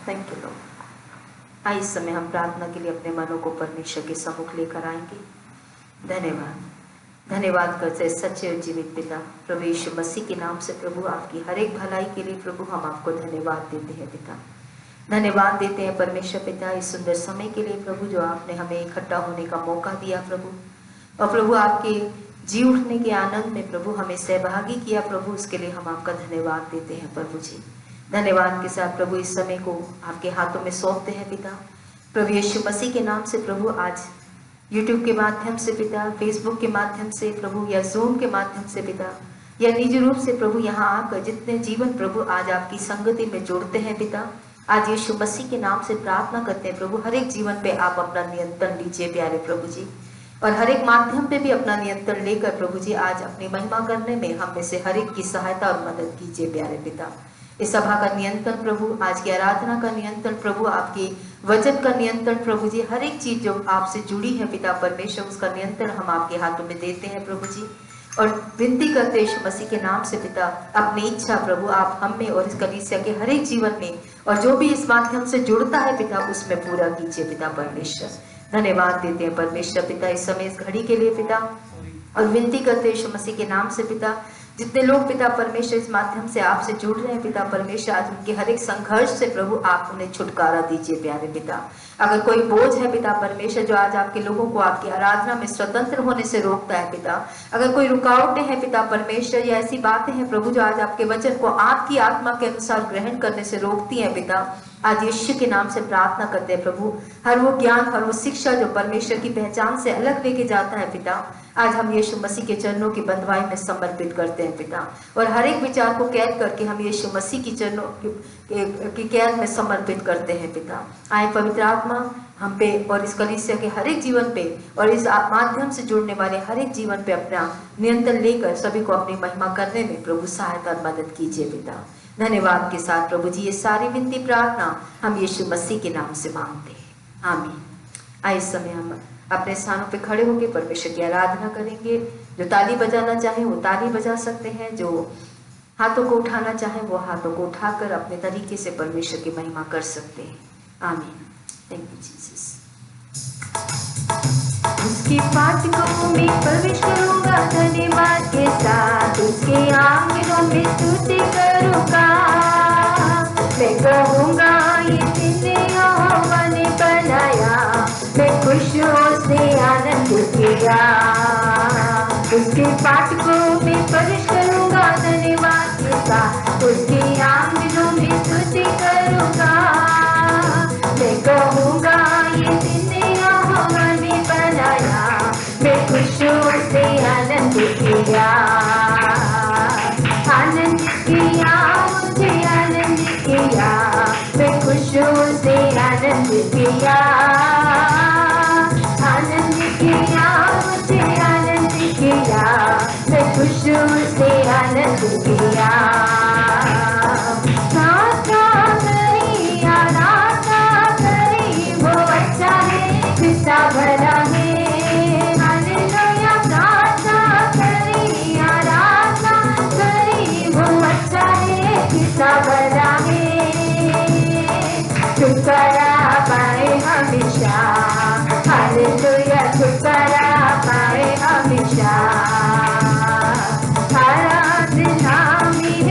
Thank you Lord. इस समय हम प्रार्थना के लिए अपने मनों को परमेश्वर के सम्मुख लेकर आएंगे। धन्यवाद करते सच्चे और जीवित पिता प्रभु यीशु मसीह के नाम से प्रभु आपकी हर एक भलाई के लिए प्रभु हम आपको धन्यवाद देते हैं पिता। धन्यवाद देते हैं परमेश्वर पिता इस सुंदर समय के लिए प्रभु जो आपने हमें इकट्ठा होने का मौका दिया प्रभु, और प्रभु आपके जी उठने के आनंद में प्रभु हमें सहभागी किया प्रभु, उसके लिए हम आपका धन्यवाद देते हैं प्रभु जी। धन्यवाद के साथ प्रभु इस समय को आपके हाथों में सौंपते हैं पिता प्रभु यीशु मसीह के नाम से प्रभु। आज यूट्यूब के माध्यम से पिता, फेसबुक के माध्यम से प्रभु, या जूम के माध्यम से पिता, या निजी रूप से प्रभु यहाँ आकर जितने जीवन प्रभु आज आपकी संगति में जोड़ते हैं पिता, आज यीशु मसीह के नाम से प्रार्थना करते हैं प्रभु हर एक जीवन पे आप अपना नियंत्रण लीजिए प्यारे प्रभु जी, और हर एक माध्यम पे भी अपना नियंत्रण लेकर प्रभु जी आज अपनी महिमा करने में हम में से हर एक की सहायता और मदद कीजिए प्यारे पिता। इस सभा का नियंत्रण प्रभु, आज की आराधना का नियंत्रण प्रभु, आपकी वचन का नियंत्रण प्रभु जी, हर एक चीज जो आपसे जुड़ी है पिता परमेश्वर उसका नियंत्रण हम आपके हाथों में देते हैं प्रभु जी, और विनती करते यीशु मसीह के नाम से पिता अपनी इच्छा प्रभु आप हम में और इस कलीसिया के हर एक जीवन में और जो भी इस माध्यम से जुड़ता है पिता उसमें पूरा कीजिए पिता परमेश्वर। धन्यवाद देते हैं परमेश्वर पिता इस समय इस घड़ी के लिए पिता, और विनती करते यीशु मसीह के नाम से पिता जितने लोग पिता परमेश्वर इस माध्यम से आपसे जुड़ रहे हैं पिता परमेश्वर, आज उनके हर एक संघर्ष से प्रभु आप उन्हें छुटकारा दीजिए प्यारे पिता। अगर कोई बोझ है पिता परमेश्वर जो आज आपके लोगों को आपकी आराधना में स्वतंत्र होने से रोकता है पिता, अगर कोई रुकावटें हैं पिता परमेश्वर या ऐसी बातें हैं प्रभु जो आज आपके वचन को आपकी आत्मा के अनुसार ग्रहण करने से रोकती हैं पिता, आज यीशु के नाम से प्रार्थना करते हैं प्रभु हर वो ज्ञान हर वो शिक्षा जो परमेश्वर की पहचान से अलग लेके जाता है पिता, आज हम यीशु मसीह के चरणों की बंधुआई में समर्पित करते हैं पिता, और हर एक विचार को कैद करके हम यीशु मसीह की चरणों की कैद में समर्पित करते हैं पिता। आए पवित्र आत्मा हम पे और इस कलीसिया के हर एक जीवन पे और इस माध्यम से जुड़ने वाले हर एक जीवन पे अपना नियंत्रण लेकर सभी को अपनी महिमा करने में प्रभु सहायता और मदद कीजिए पिता। धन्यवाद के साथ प्रभु जी ये सारी विनती प्रार्थना हम यीशु मसीह के नाम से मांगते हैं, आमीन। आइए इस समय हम अपने स्थानों पे खड़े होकर परमेश्वर की आराधना करेंगे। जो ताली बजाना चाहे वो ताली बजा सकते हैं, जो हाथों को उठाना चाहे वो हाथों को उठाकर अपने तरीके से परमेश्वर की महिमा कर सकते हैं, आमीन। Thank you Jesus. उसकी फाटकों में प्रवेश करूंगा धन्यवाद के साथ, उसके आंगनों में स्तुति करूंगा, मैं कहूंगा ये दिन यहोवा ने बनाया, मैं खुश हूँ उसने आनंद किया। उसके फाटकों में प्रवेश करूंगा धन्यवाद के साथ, उसके आंगनों में स्तुति करूंगा, मैं कहूंगा ये दिन यहोवा ने बनाया, मैं खुश हूँ उसने आनंद किया। आनंद किया मुझे आनंद किया, मैं खुश हूँ उसने आनंद किया। आनंद किया मुझे आनंद किया, मैं खुश हूँ उसने आनंद किया। भला है हालेलुया, प्रार्थना करी आराधना करी वो अच्छा है कितना भला है। छुटकारा पाए हमेशा हालेलुया, छुटकारा पाए हमेशा। आराधना में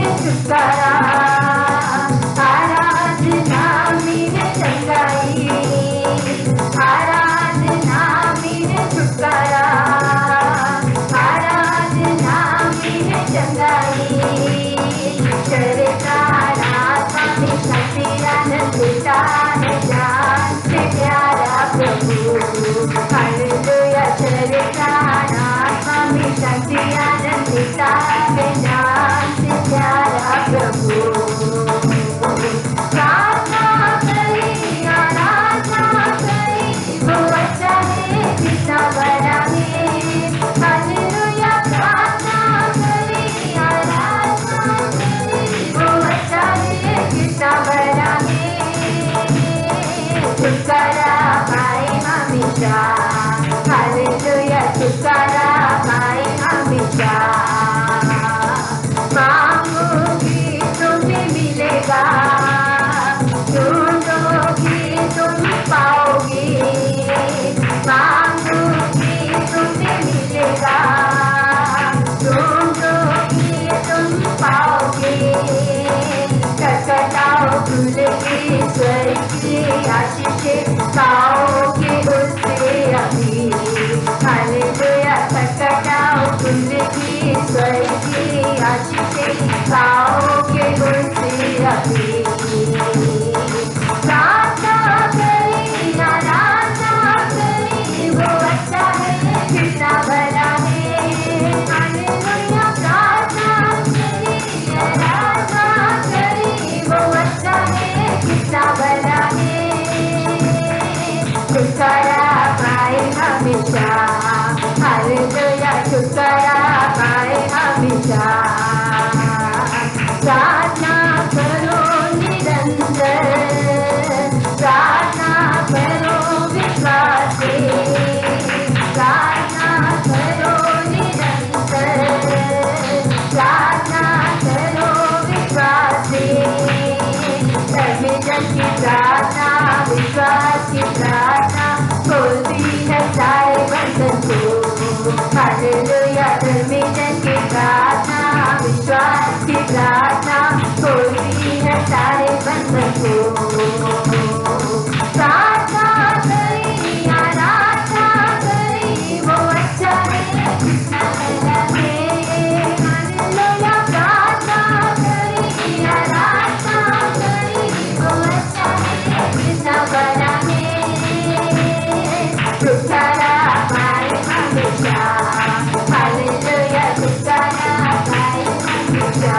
आशीषें पाओगे उससे अभी। हालेलुया खटखटाओ कुंज की स्वर्गीय आशीषें पाओगे उससे अभी। प्रार्थना करें आराधना करें वो अच्छा है कितना भला है। हालेलुया प्रार्थना करें आराधना करें वो अच्छा है कितना भला है। छुटकारा पाए हमेशा। हालेलुया छुटकारा पाए हमेशा। प्रार्थना करो निरंतर। प्रार्थना करो विश्वास से। प्रार्थना करो निरंतर। प्रार्थना करो विश्वास से। धर्मजन की प्रार्थना विश्वास की प्रार्थना खोलती है सारे बंधन को। हालेलुया धर्मजन की प्रार्थना विश्वास की प्रार्थना खोलती है सारे बंधन को। प्रार्थना करें आराधना करें वो अच्छा है कितना भला है। हालेलुया प्रार्थना करें आराधना करें वो अच्छा है कितना भला है। छुटकारा पाए हमेशा। हालेलुया छुटकारा पाए हमेशा।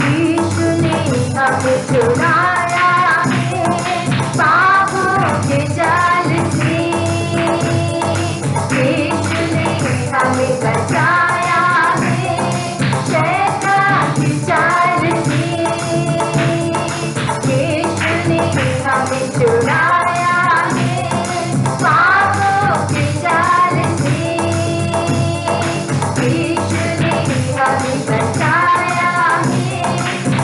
यीशु ने हमें छुड़ाया है पापों के जाल से। यीशु ने हमें बचाया है शैतान की चाल से। यीशु ने हमें छुड़ाया है पापों के जाल से। यीशु ने हमें बचाया है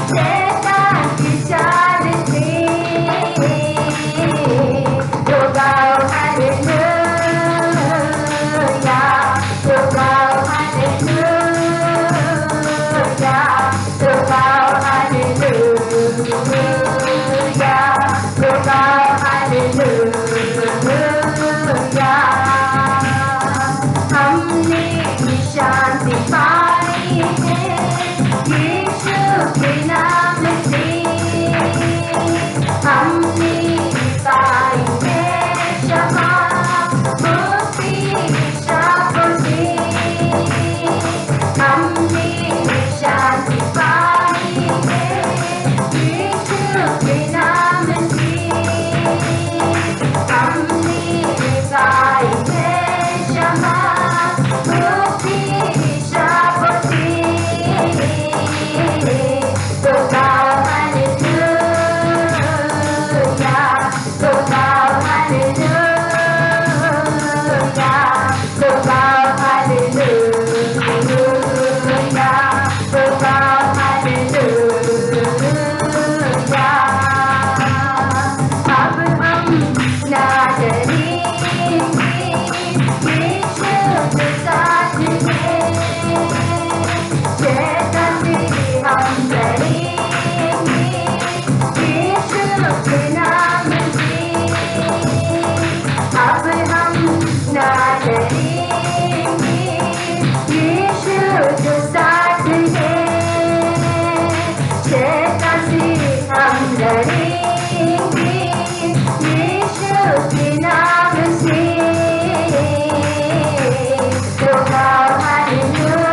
शैतान की चाल से। तो गाओ हालेलुया तो गाओ हालेलुया तो गाओ हालेलुया तो गाओ हालेलुया। हमने भी शांति पाई है यीशु के नाम से। हमने पाई है क्षमा मुक्ति शापों से। हमने शांति पाई है यीशु के नाम से। हमने पाई है क्षमा मुक्ति शापों से। तो गाओ हालेलुया तो गाओ हालेलुया तो गाओ हालेलुया तो गाओ हालेलुया। अब हम ना डरेंगे यीशु के साथ हैं। शैतान से हम डरेंगे यीशु के नाम से। अब हम ना डरेंगे यीशु के साथ हैं। शैतान से हम डरेंगे यीशु के नाम से। तो गाओ हालेलुया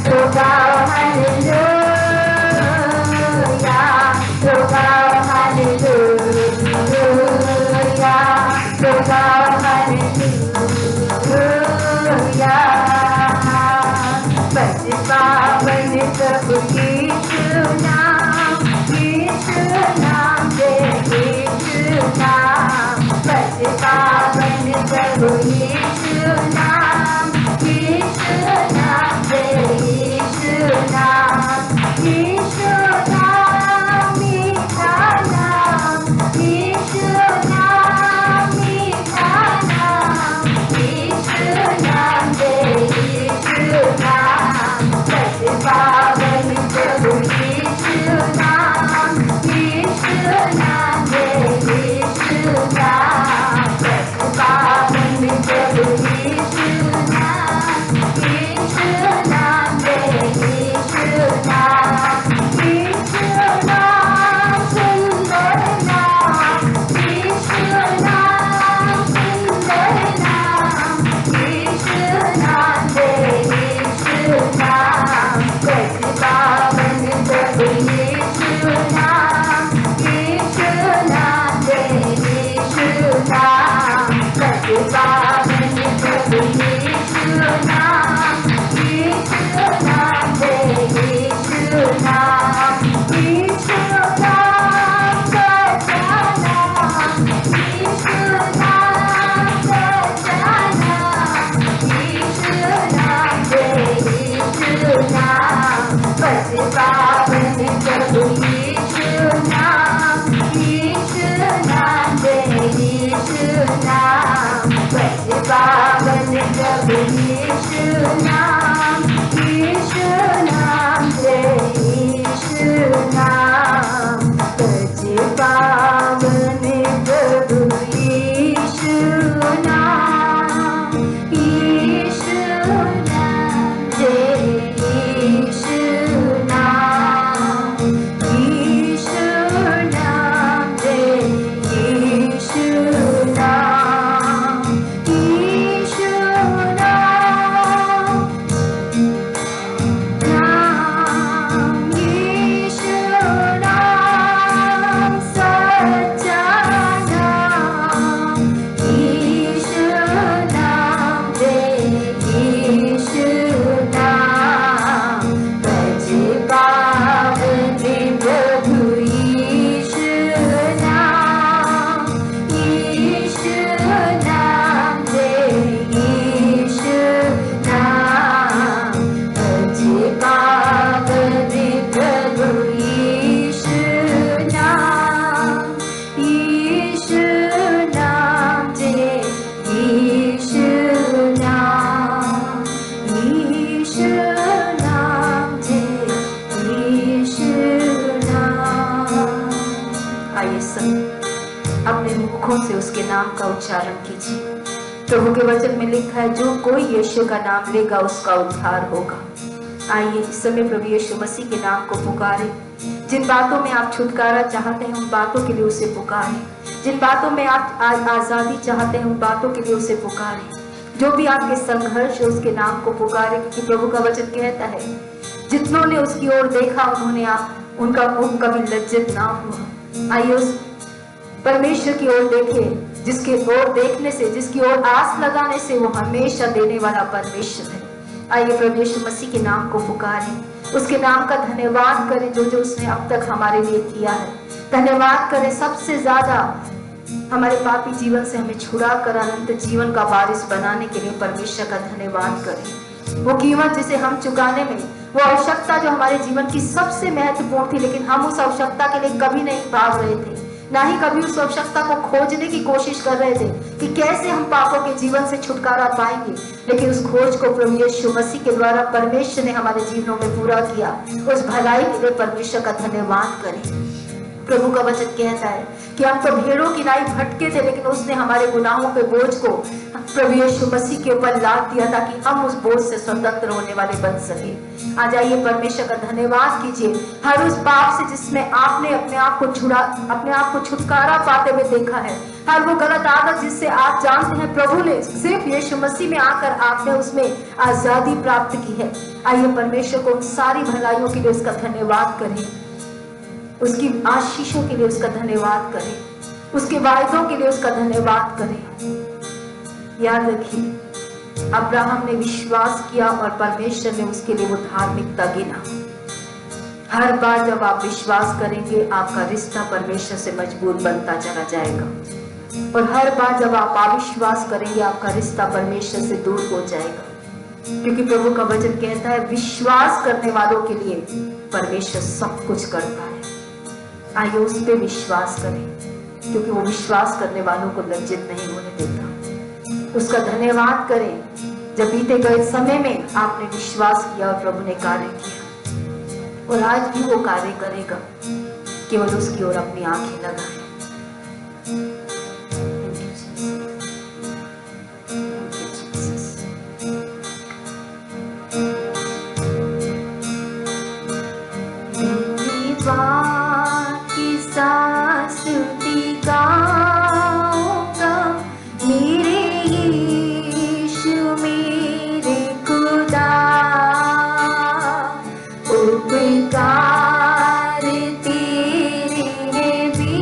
तो गाओ हालेलुया तो गाओ हालेलुया तो गाओ हालेलुया। बस पावन प्रभु यीशु नाम दे यीशु नाम। बस पावन प्रभु यीशु नाम दे यीशु नाम। यीशु नाम मीठा नाम। यीशु नाम मीठा नाम। यीशु नाम दे यीशु नाम। बस पावन अपने मुखों से उसके नाम का उच्चारण कीजिए। प्रभु के वचन में लिखा है, जो कोई यीशु का नाम लेगा उसका उद्धार होगा। आइए इस समय प्रभु यीशु मसीह के नाम को पुकारें। जिन बातों में आप छुटकारा चाहते हैं उन बातों के लिए उसे पुकारें। जिन बातों में आप आजादी चाहते हैं उन बातों के लिए उसे पुकारें। जो भी आपके संघर्ष है उसके नाम को पुकारें, क्योंकि प्रभु का वचन कहता है, जितनों ने उसकी ओर देखा उन्होंने उनका मुख कभी लज्जित ना हुआ। आइए उस परमेश्वर की ओर देखें, जिसके ओर देखने से, जिसकी ओर आस लगाने से वो हमेशा देने वाला परमेश्वर है। आइए प्रभु यीशु मसीह के नाम को पुकारें, उसके नाम का धन्यवाद करें जो जो उसने अब तक हमारे लिए किया है। धन्यवाद करें, सबसे ज्यादा हमारे पापी जीवन से हमें छुड़ा कर अनंत जीवन का वारिस बनाने के लिए परमेश्वर का धन्यवाद करें। वो कीमत जिसे हम चुकाने में, वो आवश्यकता जो हमारे जीवन की सबसे महत्वपूर्ण थी, लेकिन हम उस आवश्यकता के लिए कभी नहीं भाग रहे थे, ना ही कभी उस आवश्यकता को खोजने की कोशिश कर रहे थे कि कैसे हम पापों के जीवन से छुटकारा पाएंगे। लेकिन उस खोज को प्रभु यीशु मसीह के द्वारा परमेश्वर ने हमारे जीवनों में पूरा किया। उस भलाई के लिए परमेश्वर का धन्यवाद करें। प्रभु का वचन कहता है कि हम तो भेड़ों की नाई भटके थे, लेकिन उसने हमारे गुनाहों के बोझ को प्रभु यीशु मसीह के ऊपर लाद दिया ताकि हम उस बोझ से स्वतंत्र होने वाले बन सके। आ जाइए परमेश्वर का धन्यवाद कीजिए। हर उस पाप से जिसमें आपने अपने आप को छुटकारा पाते हुए देखा है, हर वो गलत आदत जिससे आप जानते हैं प्रभु ने सिर्फ यीशु मसीह में आकर आपने उसमें आजादी प्राप्त की है। आइए परमेश्वर को उन सारी भलाइयों के लिए उसका धन्यवाद करें, उसकी आशीषों के लिए उसका धन्यवाद करें, उसके वायदों के लिए उसका धन्यवाद करें। याद रखिए, अब्राहम ने विश्वास किया और परमेश्वर ने उसके लिए वो धार्मिकता गिना। हर बार जब आप विश्वास करेंगे आपका रिश्ता परमेश्वर से मजबूत बनता चला जाएगा, और हर बार जब आप अविश्वास करेंगे आपका रिश्ता परमेश्वर से दूर हो जाएगा। क्योंकि प्रभु का वचन कहता है, विश्वास करने वालों के लिए परमेश्वर सब कुछ करता है। आइए उस पर विश्वास करें, क्योंकि वो विश्वास करने वालों को लज्जित नहीं होने देता। उसका धन्यवाद करें, जब बीते गए समय में आपने विश्वास किया और प्रभु ने कार्य किया, और आज भी वो कार्य करेगा। केवल उसकी ओर अपनी आंखें लगाएं। उपकार तेरे भी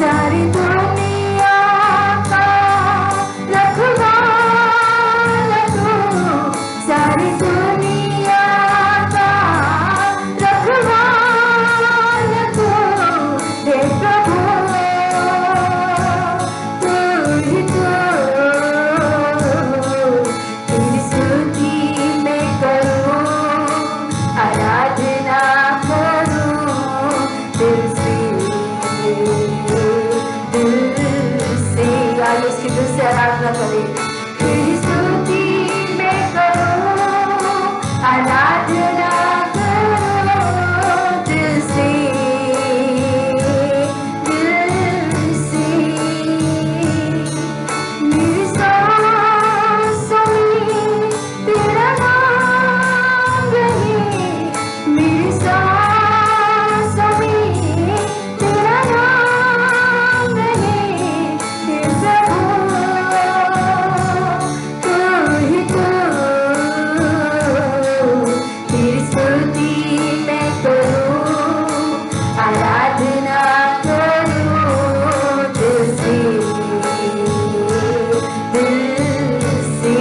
सारी दुनिया का रखवाला तू, सारी दुनिया का रखवाला तू, हे प्रभु तू ही तू, तेरी स्तुति मैं करूं, आराधना करूं दिल से। आइए इसकी दिल से आराधना करें। तेरी स्तुति मैं करूं, आराधना करूं दिल से, दिल से। मेरी सांसों में तेरा नाम रहे, मेरी सांसों में तेरा नाम रहे, हे प्रभु तू ही तू, तेरी स्तुति मैं करूं, आराधना करूं दिल से, दिल से।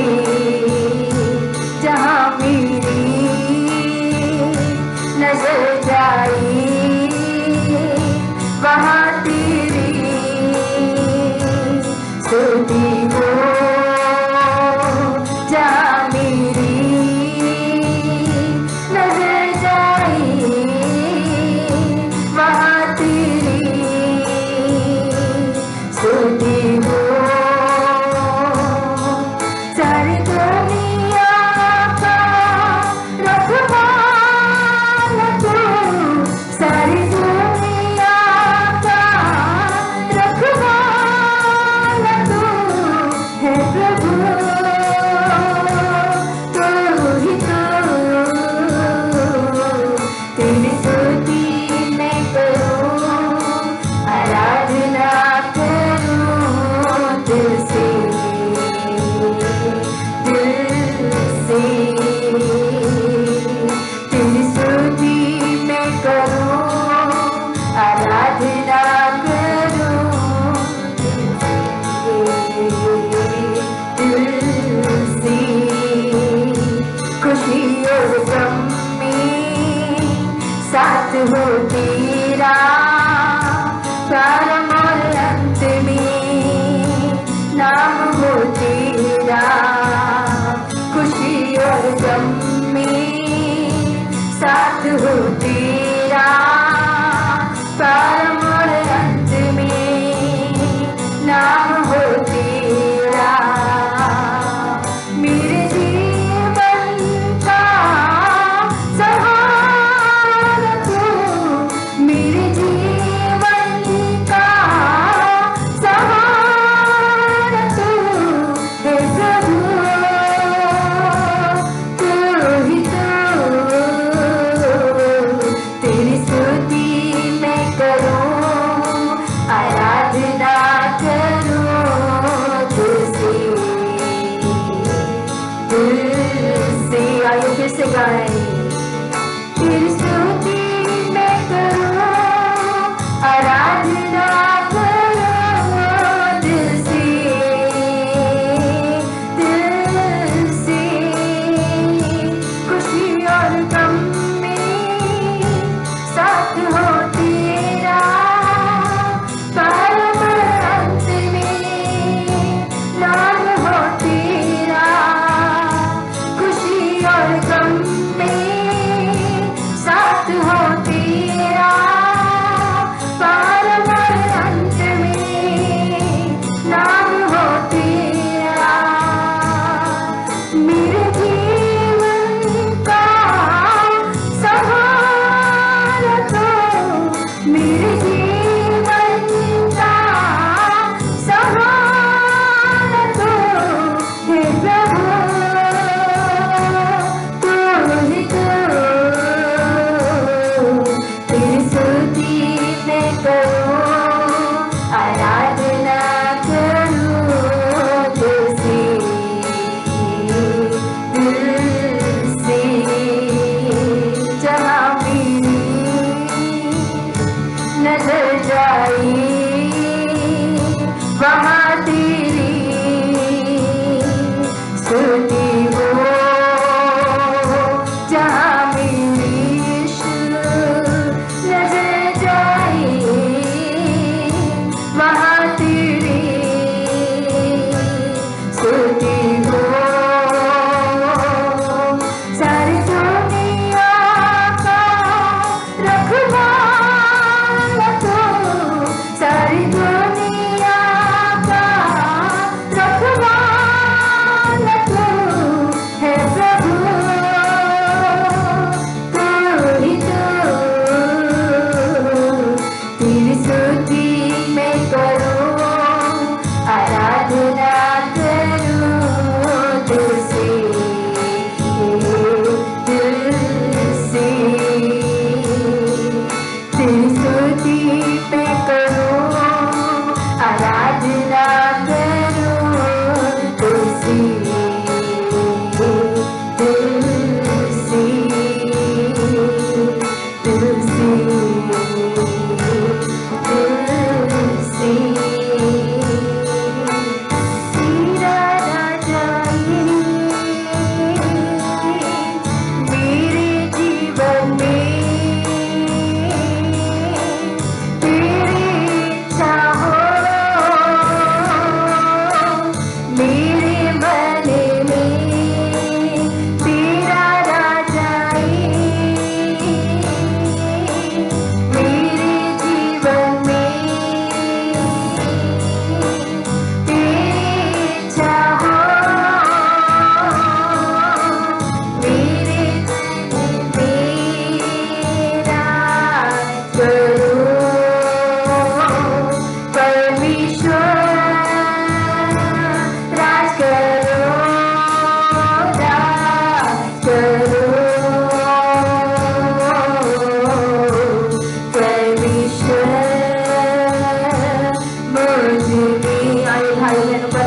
जहाँ मेरी नजर जाई वहाँ तेरी स्तुति हो, जहाँ मेरी नजर जाई वहाँ तेरी स्तुति हो। सारी दुनिया का रखवाला तू, सारी दुनिया का रखवाला तू, हे प्रभु तू ही तू, तेरी स्तुति मैं करूं, आराधना करूं दिल से, दिल से। तेरी स्तुति मैं करूं, आराधना करूं दिल से। खुशी और गम में साथ हो तेरा, प्रारंभ और अंत में नाम हो तेरा। खुशी और गम में साथ हो तेरा, प्रारंभ और अंत में नाम हो तेरा। मेरे जीवन का सहारा तू, मेरे जीवन का सहारा तू, हे प्रभु तू ही तू,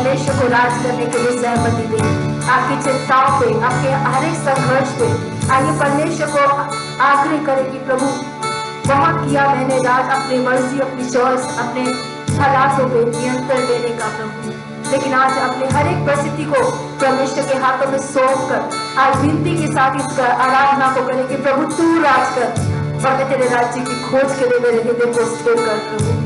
परमेश्वर को राज करने के लिए सहमति दें। आपकी चिंताओं पे, आपके हर एक संघर्ष पे आइए परमेश्वर को आग्रह करें कि प्रभु बहुत किया मैंने राज, अपनी मर्जी, अपनी चॉइस, अपने हालातों पे नियंत्रण देने का प्रभु, लेकिन आज अपने हर एक परिस्थिति को परमेश्वर के हाथों में सौंप कर आज विनती के साथ इस आराधना को करें कि प्रभु तू राज कर और मैं तेरे राज्य की खोज के लिए मेरे हृदय को स्थिर कर प्रभु।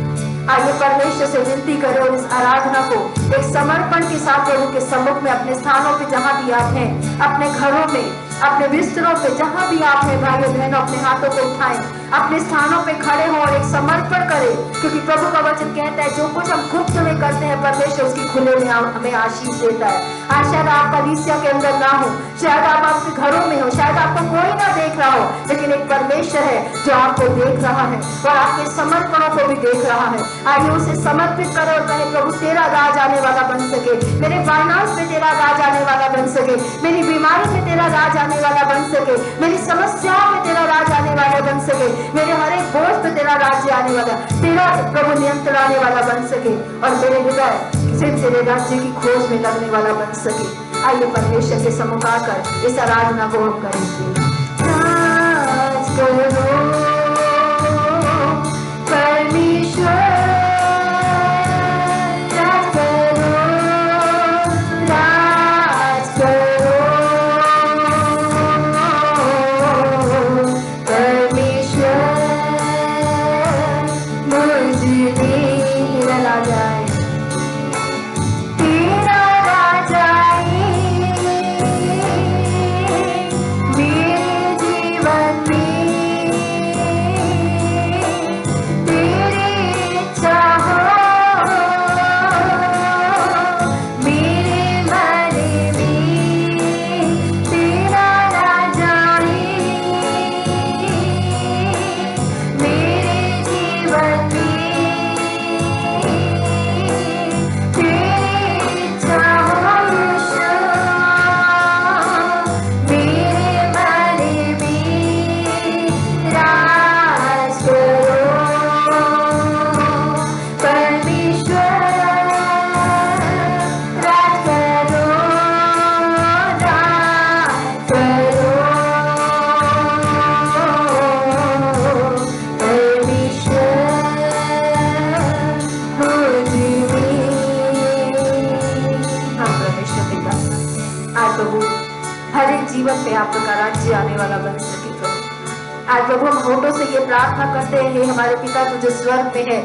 आइए परमेश्वर से विनती करें और इस आराधना को एक समर्पण के साथ प्रभु के सम्मुख में अपने स्थानों पे जहां भी आप हैं, अपने घरों में, अपने बिस्तरों पे जहां भी आप हैं भाइयों बहनों, अपने हाथों को उठाएं, अपने स्थानों पे खड़े हो और एक समर्पण करें, क्योंकि प्रभु का वचन कहता है जो कुछ हम गुप्त में करते हैं परमेश्वर उसकी खुले में हमें आशीष देता है। आज शायद आप कलीसिया के अंदर ना हो, शायद आप आपके घरों में हो, शायद आपको कोई ना देख रहा हो, लेकिन एक परमेश्वर है जो आपको देख रहा है और आपके समर्पणों को भी देख रहा है। आइए उसे समर्पित करें और कहें प्रभु तेरा राज आने वाला बन सके, मेरे फाइनेंस में तेरा राज आने वाला बन सके, मेरी बीमारी में तेरा राज आने वाला बन सके, मेरी समस्याओं में तेरा राज आने वाला बन सके, मेरे हर एक बोझ पे तेरा राज्य आने वाला, तेरा प्रभु नियंत्रण आने वाला बन सके और मेरे हृदय सिर्फ तेरे राज्य की खोज में लगने वाला बन सके। आइए परमेश्वर के सम्मुख आकर इस आराधना को हम करेंगे। राज करो परमेश्वर, प्रभु हम होठों से ये प्रार्थना करते हैं हमारे पिता तू जो स्वर्ग में है,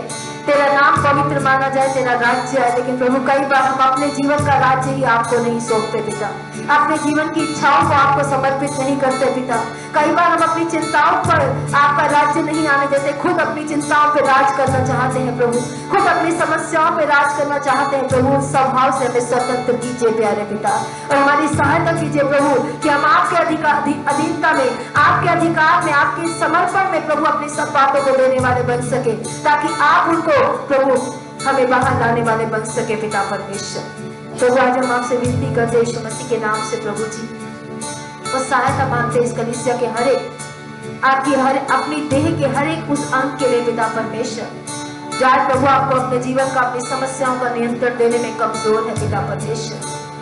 तेरा नाम पवित्र माना जाए, तेरा राज्य है। लेकिन प्रभु कई बार हम अपने जीवन का राज्य ही आपको नहीं सौंपते पिता, अपने जीवन की इच्छाओं को आपको समर्पित नहीं करते पिता। कई बार हम अपनी चिंताओं पर आपका राज्य नहीं आने देते, खुद अपनी चिंताओं पर राज करना चाहते हैं प्रभु, खुद अपनी समस्याओं पर राज करना चाहते हैं प्रभु। उस स्वभाव से हमें स्वतंत्र कीजिए प्यारे पिता और हमारी सहायता कीजिए प्रभु कि हम आपके अधीनता में, आपके अधिकार में, आपके समर्पण में प्रभु अपनी सब बातों को देने वाले बन सके, ताकि आप उनको प्रभु हमें बाहर लाने वाले बन सके पिता परमेश्वर। तो आज हम आपसे विनती करते हैं यीशु मसीह के नाम से प्रभु जी, और सहायता मांगते इस कलीसिया के हर एक, आपकी हर अपनी देह के हर एक उस अंग के लिए पिता परमेश्वर, जहाँ प्रभु आपको अपने जीवन का, अपनी समस्याओं का नियंत्रण देने में कमजोर है पिता परमेश्वर,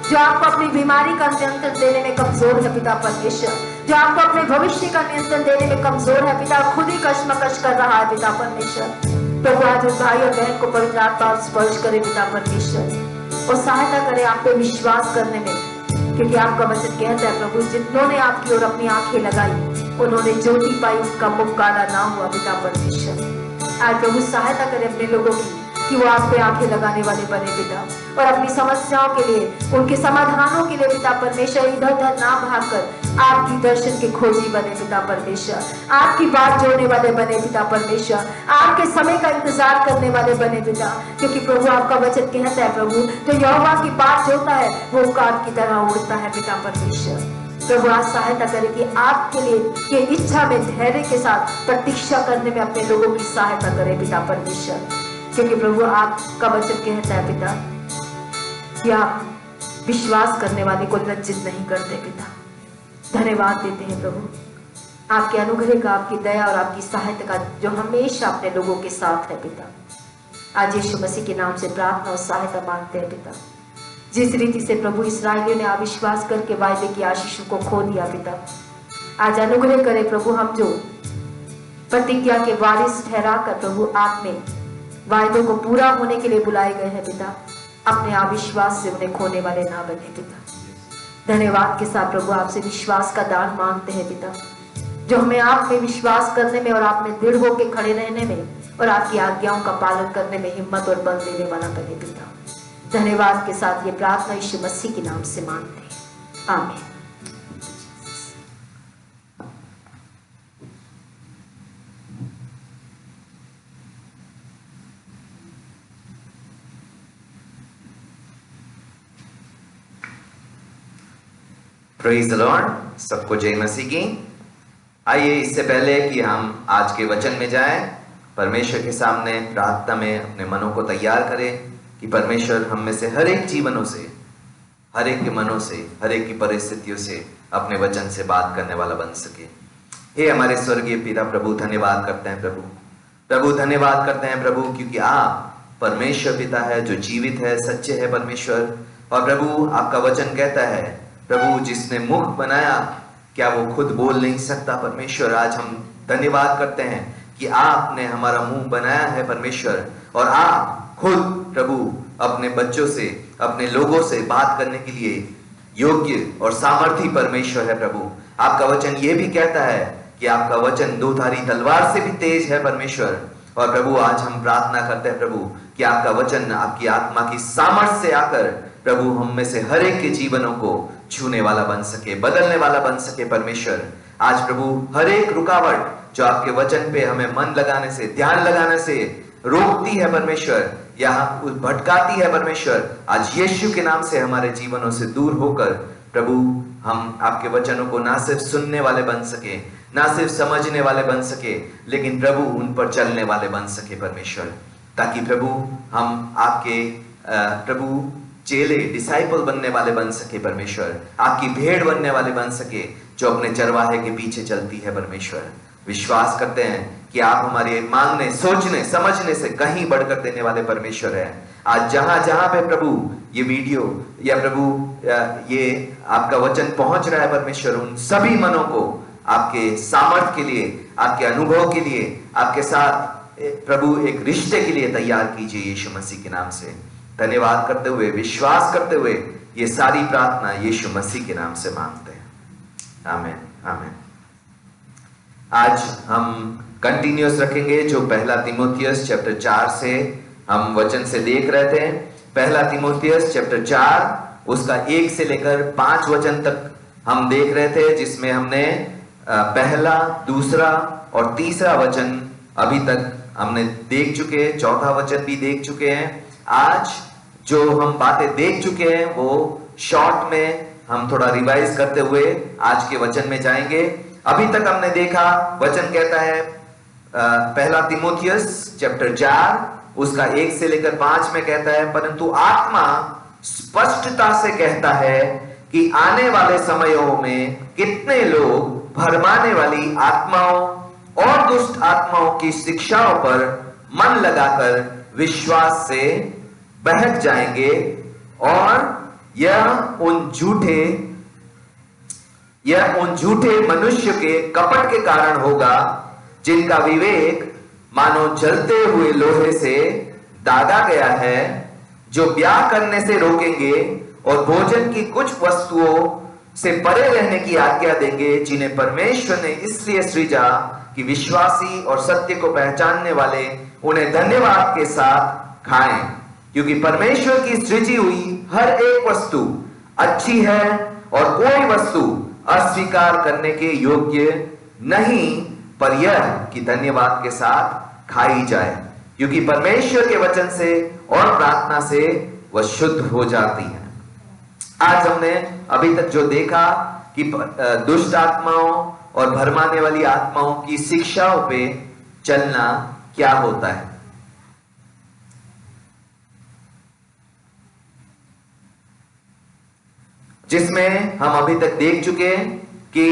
जो आपको अपनी बीमारी का नियंत्रण देने में कमजोर है पिता परमेश्वर, जो आपको अपने भविष्य का नियंत्रण देने में कमजोर है पिता, खुद ही कशमकश कर रहा है पिता परमेश्वर। प्रभु आज उस भाई और बहन को पवित्र आत्मा स्पर्श करे पिता परमेश्वर और सहायता करे आप पे विश्वास करने में, क्योंकि आपका वचन कहता है प्रभु जिन्होंने आपकी ओर अपनी आंखें लगाई उन्होंने ज्योति पाई, उनका मुख काला ना हुआ पिता परमेश्वर। आज प्रभु सहायता करे अपने लोगों की कि वो आप पे आंखें लगाने वाले बने पिता, और अपनी समस्याओं के लिए, उनके समाधानों के लिए पिता परमेश्वर इधर उधर ना भागकर आपकी दर्शन के खोजी बने पिता परमेश्वर, आपकी बात जोड़ने वाले बने पिता परमेश्वर, आपके समय का इंतजार करने वाले बने पिता, क्योंकि प्रभु आपका वचन कहता है प्रभु तो यहोवा की बात जोता है वो काग की तरह उड़ता है पिता परमेश्वर। प्रभु आज सहायता करे कि आपके लिए ये इच्छा में धैर्य के साथ प्रतीक्षा करने में अपने लोगों की सहायता करे पिता परमेश्वर, क्योंकि प्रभु आपका वचन कहता है पिता कि आप विश्वास करने वाले को लज्जित नहीं करते पिता। धन्यवाद देते हैं प्रभु आपके अनुग्रह का, आपकी दया और आपकी सहायता का जो हमेशा अपने लोगों के साथ है पिता। आज यीशु मसीह के नाम से प्रार्थना और सहायता मांगते हैं पिता, जिस रीति से प्रभु इस्राएलियों ने अविश्वास करके वायदे की आशीषों को खो दिया पिता, आज अनुग्रह करे प्रभु, हम जो प्रतिज्ञा के वारिस ठहराकर प्रभु आप में वायदों को पूरा होने के लिए बुलाए गए हैं पिता, अपने अविश्वास से उन्हें खोने वाले ना बने पिता। धन्यवाद के साथ प्रभु आपसे विश्वास का दान मांगते हैं पिता, जो हमें आप में विश्वास करने में और आप में दृढ़ होकर खड़े रहने में और आपकी आज्ञाओं का पालन करने में हिम्मत और बल देने वाला बने पिता। धन्यवाद के साथ ये प्रार्थना यीशु मसीह के नाम से मांगते हैं, आमीन। Praise the Lord. सबको जय मसीह की। आइए इससे पहले कि हम आज के वचन में जाएं, परमेश्वर के सामने प्रार्थना में अपने मनों को तैयार करें कि परमेश्वर हम में से हर एक जीवनों से, हर एक के मनों से, हर एक की परिस्थितियों से अपने वचन से बात करने वाला बन सके। हे हमारे स्वर्गीय पिता प्रभु, धन्यवाद करते हैं प्रभु, धन्यवाद करते हैं प्रभु, क्योंकि आप परमेश्वर पिता है जो जीवित है, सच्चे है परमेश्वर। और प्रभु आपका वचन कहता है प्रभु, जिसने मुख बनाया क्या वो खुद बोल नहीं सकता परमेश्वर। आज हम धन्यवाद करते हैं कि आपने हमारा मुंह बनाया है परमेश्वर, और आप खुद प्रभु अपने बच्चों से, अपने लोगों से बात करने के लिए योग्य और सामर्थी परमेश्वर है प्रभु। आपका वचन ये भी कहता है कि आपका वचन दो-धारी तलवार से भी तेज है परमेश्वर। और प्रभु आज हम प्रार्थना करते हैं प्रभु कि आपका वचन आपकी आत्मा की सामर्थ से आकर प्रभु हम में से हर एक के जीवनों को छूने वाला बन सके, बदलने वाला बन सके परमेश्वर। आज प्रभु हर एक रुकावट जो आपके वचन पे हमें मन लगाने से, ध्यान लगाने से रोकती है परमेश्वर, या भटकाती है परमेश्वर, आज यीशु के नाम से हमारे जीवनों से दूर होकर प्रभु हम आपके वचनों को ना सिर्फ सुनने वाले बन सके, ना सिर्फ समझने वाले बन सके, लेकिन प्रभु उन पर चलने वाले बन सके परमेश्वर, ताकि प्रभु हम आपके प्रभु चेले, डिसाइपल बनने वाले बन सके परमेश्वर, आपकी भेड़ बनने वाले बन सके जो अपने चरवाहे के पीछे चलती है परमेश्वर। विश्वास करते हैं कि आप हमारे मांगने, सोचने, समझने से कहीं बढ़कर देने वाले परमेश्वर हैं। आज जहां जहां पे प्रभु ये वीडियो या प्रभु ये आपका वचन पहुंच रहा है परमेश्वर, उन सभी मनों को आपके सामर्थ के लिए, आपके अनुभव के लिए, आपके साथ प्रभु एक रिश्ते के लिए तैयार कीजिए यीशु मसीह के नाम से। धन्यवाद करते हुए, विश्वास करते हुए ये सारी प्रार्थना यीशु मसीह के नाम से मांगते हैं, आमीन, आमीन। आज हम कंटिन्यूअस रखेंगे जो पहला तीमुथियुस चैप्टर 4 से हम वचन से देख रहे थे। पहला तीमुथियुस चैप्टर 4 उसका 1 से लेकर 5 वचन तक हम देख रहे थे, जिसमें हमने पहला, दूसरा और तीसरा वचन अभी तक हमने देख चुके, चौथा वचन भी देख चुके हैं। आज जो हम बातें देख चुके हैं वो शॉर्ट में हम थोड़ा रिवाइज करते हुए आज के वचन में जाएंगे। अभी तक हमने देखा, वचन कहता है पहला तीमुथियुस चैप्टर 4 उसका 1 से लेकर 5 में कहता है, परंतु आत्मा स्पष्टता से कहता है कि आने वाले समयों में कितने लोग भरमाने वाली आत्माओं और दुष्ट आत्माओं की शिक्षाओं पर मन लगाकर विश्वास से बहक जाएंगे, और यह उन झूठे मनुष्य के कपट के कारण होगा, जिनका विवेक मानो जलते हुए लोहे से दागा गया है, जो ब्याह करने से रोकेंगे और भोजन की कुछ वस्तुओं से परे रहने की आज्ञा देंगे, जिन्हें परमेश्वर ने इसलिए सृजा कि विश्वासी और सत्य को पहचानने वाले उन्हें धन्यवाद के साथ खाएं, क्योंकि परमेश्वर की सृजी हुई हर एक वस्तु अच्छी है और कोई वस्तु अस्वीकार करने के योग्य नहीं, पर यह कि धन्यवाद के साथ खाई जाए, क्योंकि परमेश्वर के वचन से और प्रार्थना से वह शुद्ध हो जाती है। आज हमने अभी तक जो देखा कि दुष्ट आत्माओं और भरमाने वाली आत्माओं की शिक्षाओं पे चलना क्या होता है। जिसमें हम अभी तक देख चुके कि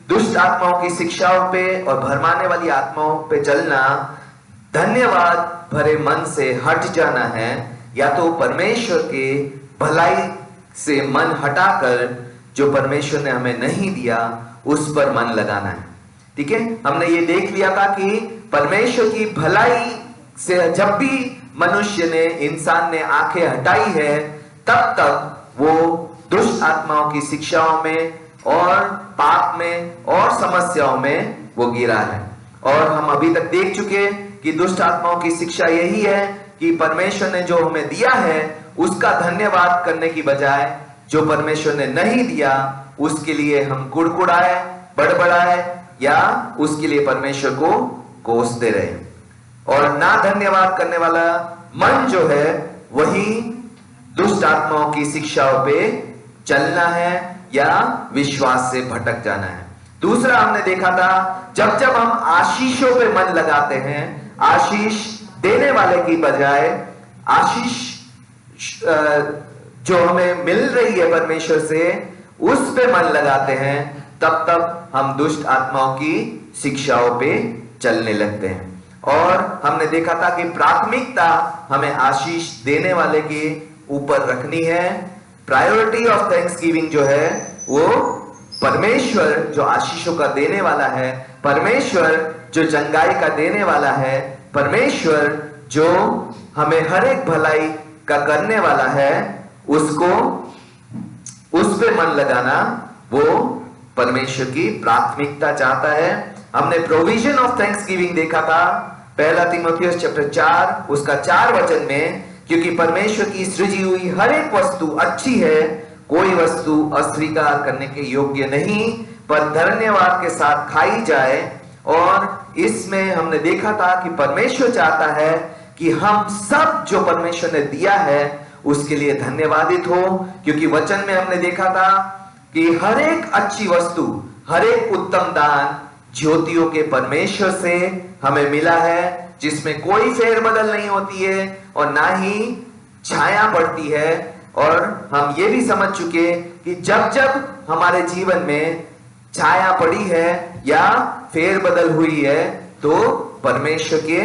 दुष्ट आत्माओं की शिक्षाओं पे और भरमाने वाली आत्माओं पे चलना धन्यवाद भरे मन से हट जाना है, या तो परमेश्वर के भलाई से मन हटाकर जो परमेश्वर ने हमें नहीं दिया उस पर मन लगाना है। ठीक है, हमने ये देख लिया था कि परमेश्वर की भलाई से जब भी मनुष्य ने, इंसान ने आंखें हटाई है, तब तक वो दुष्ट आत्माओं की शिक्षाओं में और पाप में और समस्याओं में वो गिरा है। और हम अभी तक देख चुके कि दुष्ट आत्माओं की शिक्षा यही है कि परमेश्वर ने जो हमें दिया है उसका धन्यवाद करने की बजाय जो परमेश्वर ने नहीं दिया उसके लिए हम कुड़कुड़ाए, बड़बड़ाए या उसके लिए परमेश्वर को कोसते रहे। और ना धन्यवाद करने वाला मन जो है वही दुष्ट आत्माओं की शिक्षाओं पे चलना है या विश्वास से भटक जाना है। दूसरा हमने देखा था, जब जब हम आशीषों पे मन लगाते हैं, आशीष देने वाले की बजाय आशीष जो हमें मिल रही है परमेश्वर से उस पे मन लगाते हैं, तब तक हम दुष्ट आत्माओं की शिक्षाओं पे चलने लगते हैं। और हमने देखा था कि प्राथमिकता हमें आशीष देने वाले के ऊपर रखनी है। प्रायोरिटी ऑफ थैंक्सगिविंग जो है वो परमेश्वर जो आशीषों का देने वाला है, परमेश्वर जो चंगाई का देने वाला है, परमेश्वर जो हमें हर एक भलाई का करने वाला है, उसको उस पे मन लगाना वो परमेश्वर की प्राथमिकता चाहता है। हमने प्रोविजन ऑफ थैंक्सगिविंग देखा था, पहला तीमुथियुस चैप्टर 4 उसका 4 वचन में, क्योंकि परमेश्वर की सृजी हुई हर एक वस्तु अच्छी है, कोई वस्तु अस्वीकार करने के योग्य नहीं, पर धन्यवाद के साथ खाई जाए। और इसमें हमने देखा था कि परमेश्वर चाहता है कि हम सब जो परमेश्वर ने दिया है उसके लिए धन्यवादित हो, क्योंकि वचन में हमने देखा था कि हर एक अच्छी वस्तु, हर एक उत्तम दान ज्योतियों के परमेश्वर से हमें मिला है, जिसमें कोई फेरबदल नहीं होती है और ना ही छाया पड़ती है। और हम ये भी समझ चुके कि जब जब हमारे जीवन में छाया पड़ी है या फेरबदल हुई है तो परमेश्वर के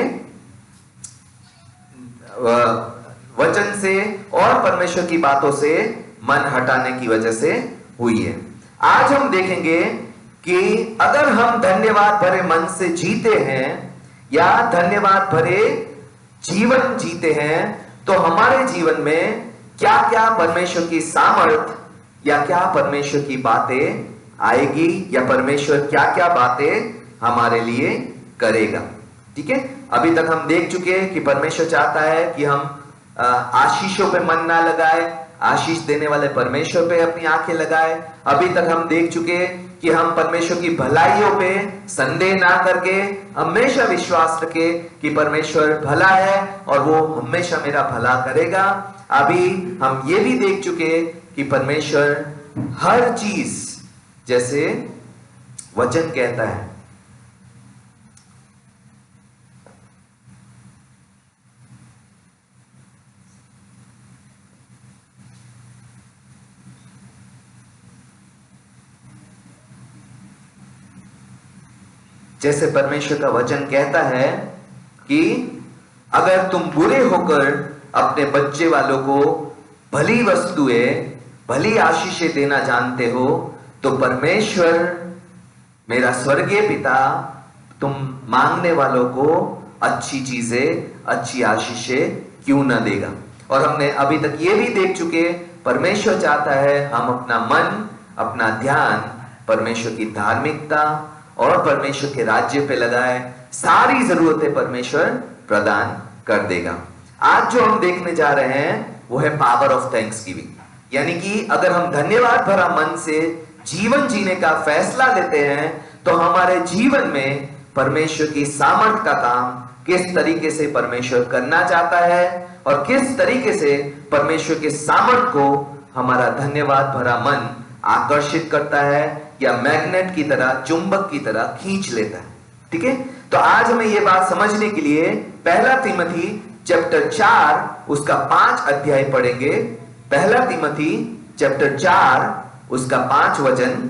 वचन से और परमेश्वर की बातों से मन हटाने की वजह से हुई है। आज हम देखेंगे कि अगर हम धन्यवाद भरे मन से जीते हैं या धन्यवाद भरे जीवन जीते हैं तो हमारे जीवन में क्या क्या परमेश्वर की सामर्थ या क्या परमेश्वर की बातें आएगी या परमेश्वर क्या क्या बातें हमारे लिए करेगा। ठीक है, अभी तक हम देख चुके कि परमेश्वर चाहता है कि हम आशीषों पे मन ना लगाए, आशीष देने वाले परमेश्वर पे अपनी आंखें लगाए। अभी तक हम देख चुके कि हम परमेश्वर की भलाइयों पे संदेह ना करके हमेशा विश्वास रखे कि परमेश्वर भला है और वो हमेशा मेरा भला करेगा। अभी हम ये भी देख चुके कि परमेश्वर हर चीज, जैसे वचन कहता है, जैसे परमेश्वर का वचन कहता है कि अगर तुम बुरे होकर अपने बच्चे वालों को भली वस्तुएं, भली आशीषें देना जानते हो तो परमेश्वर मेरा स्वर्गीय पिता तुम मांगने वालों को अच्छी चीजें, अच्छी आशीषें क्यों ना देगा। और हमने अभी तक ये भी देख चुके, परमेश्वर चाहता है हम अपना मन, अपना ध्यान परमेश्वर की धार्मिकता और परमेश्वर के राज्य पे लगाए, सारी जरूरतें परमेश्वर प्रदान कर देगा। आज जो हम देखने जा रहे हैं वो है पावर ऑफ थैंक्सगिविंग, यानी कि अगर हम धन्यवाद भरा मन से जीवन जीने का फैसला लेते हैं तो हमारे जीवन में परमेश्वर की सामर्थ का काम किस तरीके से परमेश्वर करना चाहता है और किस तरीके से परमेश्वर के सामर्थ को हमारा धन्यवाद भरा मन आकर्षित करता है या मैग्नेट की तरह, चुंबक की तरह खींच लेता है। ठीक है, तो आज हमें यह बात समझने के लिए पहला तीमुथी चैप्टर 4 उसका 5 अध्याय पढ़ेंगे। पहला तीमुथी चैप्टर 4 उसका 5 वचन।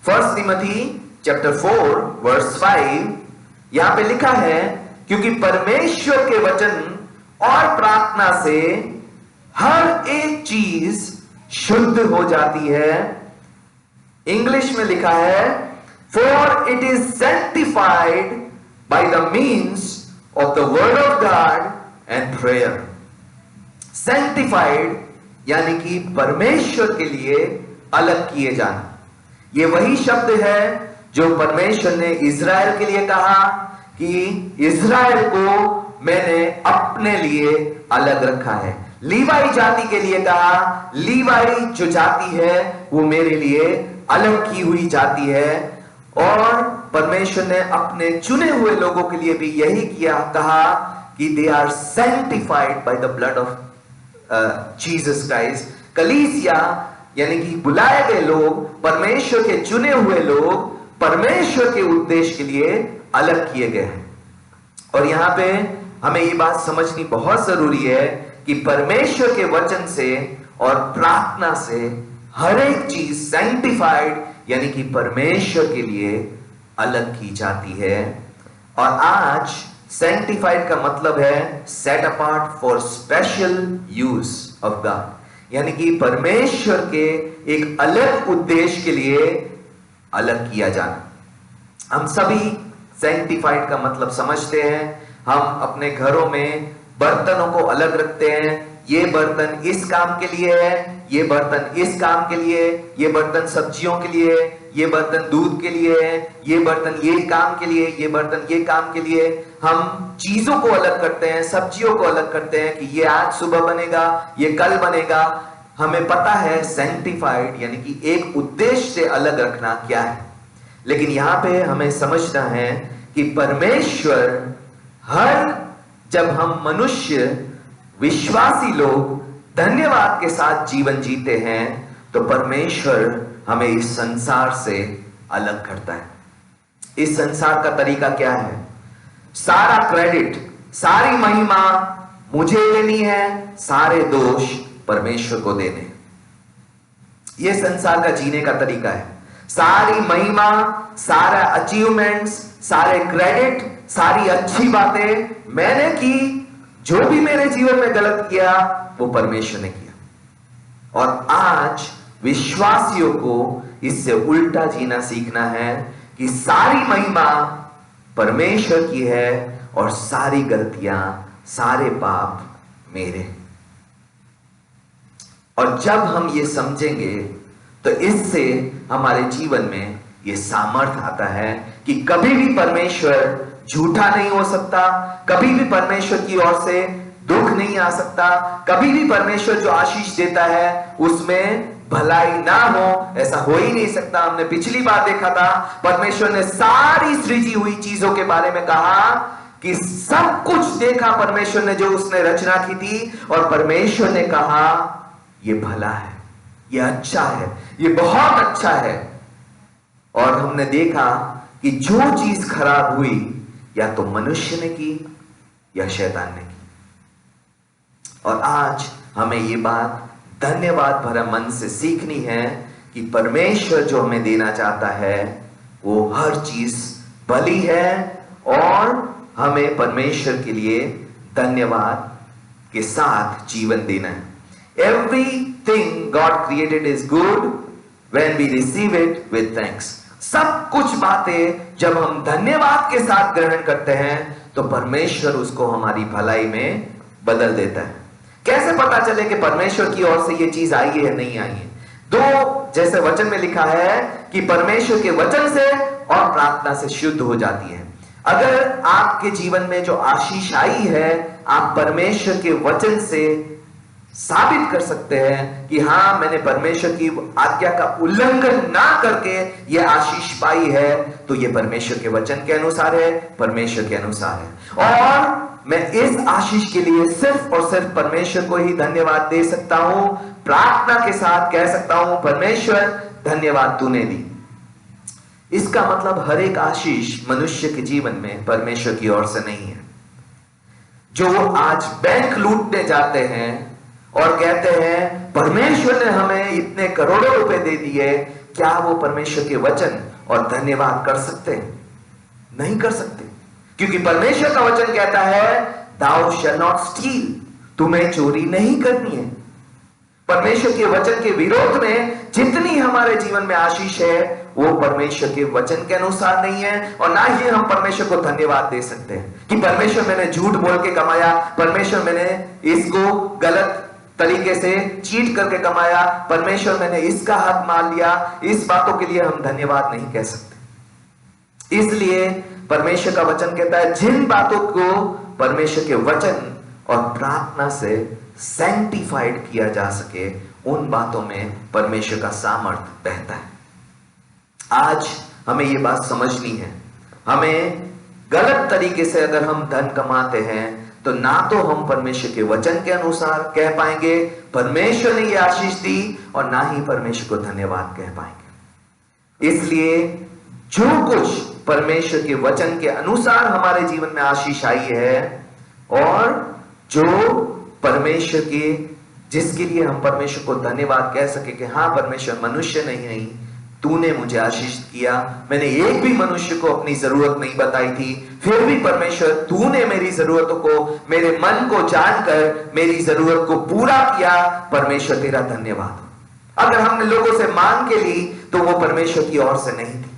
फर्स्ट तीमुथी चैप्टर 4 वर्स 5 यहां पे लिखा है, क्योंकि परमेश्वर के वचन और प्रार्थना से हर एक चीज शुद्ध हो जाती है। इंग्लिश में लिखा है, for it is sanctified by the means of the word of God and prayer. Sanctified यानी कि परमेश्वर के लिए अलग किए जाना। ये वही शब्द है जो परमेश्वर ने इज़राइल के लिए कहा कि इज़राइल को मैंने अपने लिए अलग रखा है। लीवाई जाति के लिए कहा, लीवाई जो जाति है वो मेरे लिए अलग की हुई जाति है। और परमेश्वर ने अपने चुने हुए लोगों के लिए भी यही कहा कि they are sanctified by the blood of Jesus Christ. कलीसिया यानी कि बुलाए गए लोग, परमेश्वर के चुने हुए लोग, परमेश्वर के उद्देश्य के लिए अलग किए गए हैं। और यहां पे हमें ये बात समझनी बहुत जरूरी है कि परमेश्वर के वचन से और प्रार्थना से हर एक चीज सैंक्टिफाइड यानी कि परमेश्वर के लिए अलग की जाती है। और आज सैंक्टिफाइड का मतलब है set apart for special use of God, यानी कि परमेश्वर के एक अलग उद्देश्य के लिए अलग किया जाना। हम सभी सैंक्टिफाइड का मतलब समझते हैं। हम अपने घरों में बर्तनों को अलग रखते हैं। ये बर्तन इस काम के लिए है, ये बर्तन इस काम के लिए, ये बर्तन सब्जियों के लिए, ये बर्तन दूध के लिए है, ये बर्तन ये काम के लिए, ये बर्तन ये काम के लिए। हम चीजों को अलग करते हैं, सब्जियों को अलग करते हैं कि ये आज सुबह बनेगा, ये कल बनेगा। हमें पता है सैंक्टिफाइड यानी कि एक उद्देश्य से अलग रखना क्या है। लेकिन यहां पे हमें समझना है कि परमेश्वर जब हम मनुष्य विश्वासी लोग धन्यवाद के साथ जीवन जीते हैं तो परमेश्वर हमें इस संसार से अलग करता है। इस संसार का तरीका क्या है? सारा क्रेडिट, सारी महिमा मुझे देनी है, सारे दोष परमेश्वर को देने। यह संसार का जीने का तरीका है। सारी महिमा, सारा अचीवमेंट्स, सारे क्रेडिट, सारी अच्छी बातें मैंने की, जो भी मेरे जीवन में गलत किया वो परमेश्वर ने किया। और आज विश्वासियों को इससे उल्टा जीना सीखना है कि सारी महिमा परमेश्वर की है और सारी गलतियां, सारे पाप मेरे। और जब हम ये समझेंगे तो इससे हमारे जीवन में ये सामर्थ आता है कि कभी भी परमेश्वर झूठा नहीं हो सकता, कभी भी परमेश्वर की ओर से दुख नहीं आ सकता, कभी भी परमेश्वर जो आशीष देता है उसमें भलाई ना हो, ऐसा हो ही नहीं सकता। हमने पिछली बार देखा था परमेश्वर ने सारी सृजी हुई चीजों के बारे में कहा कि सब कुछ देखा परमेश्वर ने जो उसने रचना की थी, और परमेश्वर ने कहा यह भला है, यह अच्छा है, यह बहुत अच्छा है। और हमने देखा कि जो चीज खराब हुई या तो मनुष्य ने की या शैतान ने की। और आज हमें ये बात धन्यवाद भरा मन से सीखनी है कि परमेश्वर जो हमें देना चाहता है वो हर चीज भली है, और हमें परमेश्वर के लिए धन्यवाद के साथ जीवन देना है। Everything God created is good when we receive it with thanks. सब कुछ बातें जब हम धन्यवाद के साथ ग्रहण करते हैं तो परमेश्वर उसको हमारी भलाई में बदल देता है। कैसे पता चले कि परमेश्वर की ओर से ये चीज आई है या नहीं आई है? दो, जैसे वचन में लिखा है कि परमेश्वर के वचन से और प्रार्थना से शुद्ध हो जाती है। अगर आपके जीवन में जो आशीष आई है, आप परमेश्वर के वचन से साबित कर सकते हैं कि हां, मैंने परमेश्वर की आज्ञा का उल्लंघन ना करके यह आशीष पाई है, तो यह परमेश्वर के वचन के अनुसार है, परमेश्वर के अनुसार है। और मैं इस आशीष के लिए सिर्फ और सिर्फ परमेश्वर को ही धन्यवाद दे सकता हूं। प्रार्थना के साथ कह सकता हूं, परमेश्वर धन्यवाद तूने दी। इसका मतलब हर एक आशीष मनुष्य के जीवन में परमेश्वर की ओर से नहीं है। जो आज बैंक लूटने जाते हैं और कहते हैं परमेश्वर ने हमें इतने करोड़ों रुपए दे दिए, क्या वो परमेश्वर के वचन और धन्यवाद कर सकते हैं? नहीं कर सकते, क्योंकि परमेश्वर का वचन कहता है thou shall not steal, तुम्हें चोरी नहीं करनी है। परमेश्वर के वचन के विरोध में जितनी हमारे जीवन में आशीष है वो परमेश्वर के वचन के अनुसार नहीं है, और ना ही हम परमेश्वर को धन्यवाद दे सकते हैं कि परमेश्वर मैंने झूठ बोल के कमाया, परमेश्वर मैंने इसको गलत तरीके से चीट करके कमाया, परमेश्वर मैंने इसका हक मान लिया। इस बातों के लिए हम धन्यवाद नहीं कह सकते। इसलिए परमेश्वर का वचन कहता है जिन बातों को परमेश्वर के वचन और प्रार्थना से सैंक्टिफाइड किया जा सके, उन बातों में परमेश्वर का सामर्थ्य बहता है। आज हमें यह बात समझनी है, हमें गलत तरीके से अगर हम धन कमाते हैं तो ना तो हम परमेश्वर के वचन के अनुसार कह पाएंगे परमेश्वर ने यह आशीष दी, और ना ही परमेश्वर को धन्यवाद कह पाएंगे। इसलिए जो कुछ परमेश्वर के वचन के अनुसार हमारे जीवन में आशीष आई है, और जो परमेश्वर के जिसके लिए हम परमेश्वर को धन्यवाद कह सके कि हाँ परमेश्वर मनुष्य नहीं, तूने मुझे आशीष किया, मैंने एक भी मनुष्य को अपनी जरूरत नहीं बताई थी, फिर भी परमेश्वर तूने मेरी जरूरतों को, मेरे मन को जानकर मेरी जरूरत को पूरा किया, परमेश्वर तेरा धन्यवाद। अगर हमने लोगों से मांग के ली तो वो परमेश्वर की ओर से नहीं थी,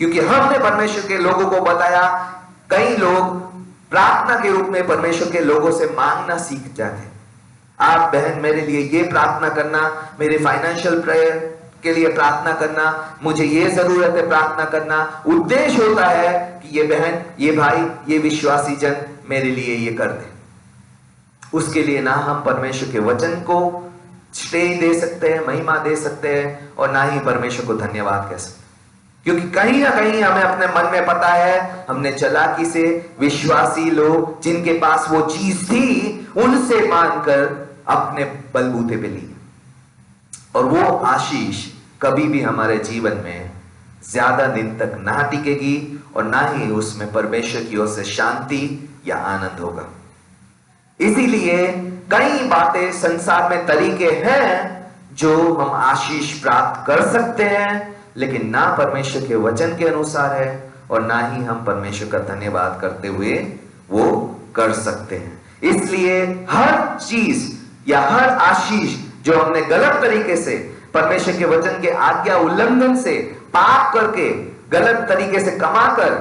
क्योंकि हमने परमेश्वर के लोगों को बताया। कई लोग प्रार्थना के रूप में परमेश्वर के लोगों से मांगना सीख जाते। आप बहन मेरे लिए ये प्रार्थना करना, मेरे फाइनेंशियल प्रेयर के लिए प्रार्थना करना, मुझे ये जरूरत है प्रार्थना करना। उद्देश्य होता है कि ये बहन, ये भाई, ये विश्वासी जन मेरे लिए ये कर दे। उसके लिए ना हम परमेश्वर के वचन को श्रेय दे सकते हैं, महिमा दे सकते हैं, और ना ही परमेश्वर को धन्यवाद कह सकते हैं, क्योंकि कहीं ना कहीं हमें अपने मन में पता है हमने चालाकी से विश्वासी लोग जिनके पास वो चीज थी उनसे मांगकर अपने बलबूते पे ली, और वो आशीष कभी भी हमारे जीवन में ज्यादा दिन तक ना टिकेगी, और ना ही उसमें परमेश्वर की ओर से शांति या आनंद होगा। इसीलिए कई बातें संसार में तरीके हैं जो हम आशीष प्राप्त कर सकते हैं, लेकिन ना परमेश्वर के वचन के अनुसार है, और ना ही हम परमेश्वर का धन्यवाद करते हुए वो कर सकते हैं। इसलिए हर चीज या हर आशीष जो हमने गलत तरीके से परमेश्वर के वचन के आज्ञा उल्लंघन से पाप करके गलत तरीके से कमाकर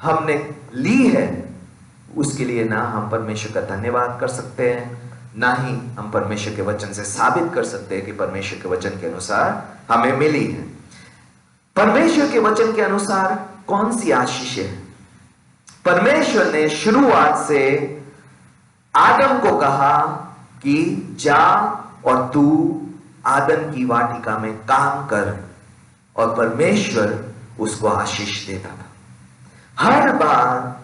हमने ली है, उसके लिए ना हम परमेश्वर का धन्यवाद कर सकते हैं, ना ही हम परमेश्वर के वचन से साबित कर सकते हैं कि परमेश्वर के वचन के अनुसार हमें मिली है। परमेश्वर के वचन के अनुसार कौन सी आशीष है? परमेश्वर ने शुरुआत से आदम को कहा कि जा और तू आदम की वाटिका में काम कर, और परमेश्वर उसको आशीष देता था। हर बार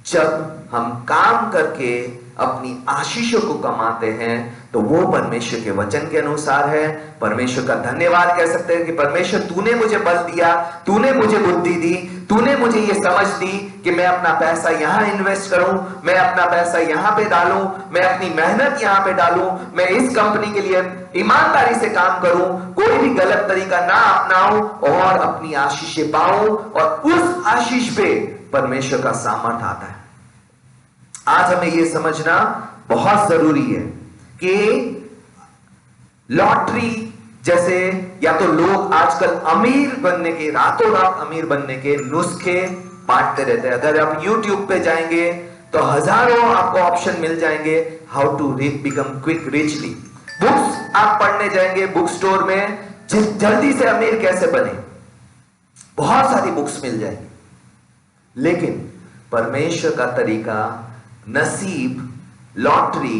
जब हम काम करके अपनी आशीषों को कमाते हैं तो वो परमेश्वर के वचन के अनुसार है। परमेश्वर का धन्यवाद कह सकते हैं कि परमेश्वर तूने मुझे बल दिया, तूने मुझे बुद्धि दी, तूने मुझे ये समझ दी कि मैं अपना पैसा यहां इन्वेस्ट करूं, मैं अपना पैसा यहां पे डालूं, मैं अपनी मेहनत यहां पे डालूं, मैं इस कंपनी के लिए ईमानदारी से काम करूं, कोई भी गलत तरीका ना अपनाऊं और अपनी आशीषें पाऊं, और उस आशीष पे परमेश्वर का सामर्थ्य आता है। आज हमें यह समझना बहुत जरूरी है कि लॉटरी जैसे, या तो लोग आजकल अमीर बनने के, रातों रात अमीर बनने के नुस्खे बांटते रहते हैं। अगर आप YouTube पे जाएंगे तो हजारों आपको ऑप्शन मिल जाएंगे, how to become quick richly. Books आप पढ़ने जाएंगे बुक स्टोर में, जल्दी से अमीर कैसे बने, बहुत सारी बुक्स मिल जाएंगी। लेकिन परमेश्वर का तरीका नसीब, लॉटरी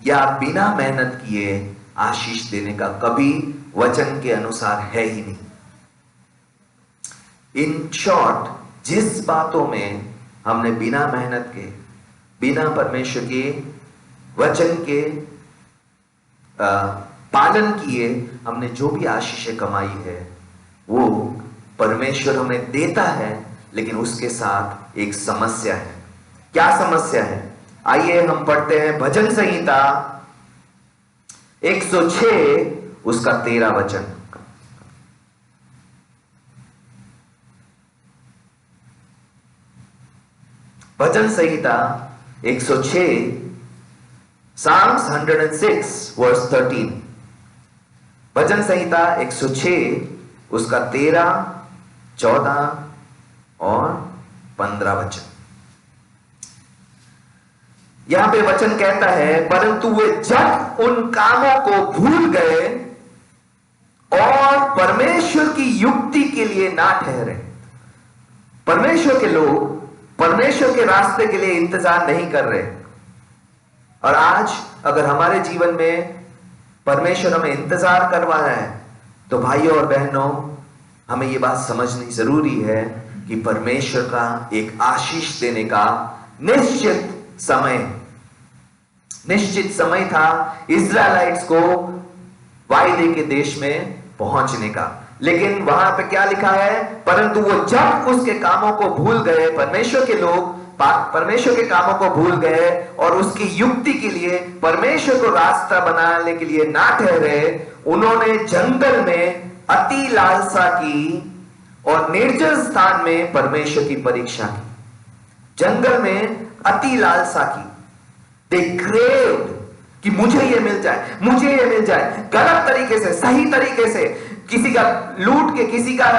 या बिना मेहनत किए आशीष देने का कभी वचन के अनुसार है ही नहीं। इन शॉर्ट, जिस बातों में हमने बिना मेहनत के, बिना परमेश्वर के वचन के पालन किए हमने जो भी आशीषें कमाई है, वो परमेश्वर हमें देता है, लेकिन उसके साथ एक समस्या है। क्या समस्या है? आइए हम पढ़ते हैं भजन संहिता 106 उसका 13 वचन। भजन संहिता 106 Psalms 106 verse 13, भजन संहिता 106 उसका 13, 14 और 15 वचन। यहां पे वचन कहता है, परंतु वे जब उन कामों को भूल गए और परमेश्वर की युक्ति के लिए ना ठहरे। परमेश्वर के लोग परमेश्वर के रास्ते के लिए इंतजार नहीं कर रहे। और आज अगर हमारे जीवन में परमेश्वर हमें इंतजार करवा रहा है, तो भाइयों और बहनों, हमें यह बात समझनी जरूरी है कि परमेश्वर का एक आशीष देने का निश्चित समय था इज़राइलाइट्स को वायदे के देश में पहुंचने का। लेकिन वहां पे क्या लिखा है, परंतु वो जब उसके कामों को भूल गए, परमेश्वर के लोग परमेश्वर के कामों को भूल गए और उसकी युक्ति के लिए परमेश्वर को रास्ता बनाने के लिए ना ठहरे, उन्होंने जंगल में अति लालसा की और निर्जन स्थान में परमेश्वर की परीक्षा की। जंगल में अति लालसा की। They craved कि मुझे ये मिल जाए, मुझे ये मिल जाए, गलत तरीके से, सही तरीके से, किसी का लूट के, किसी का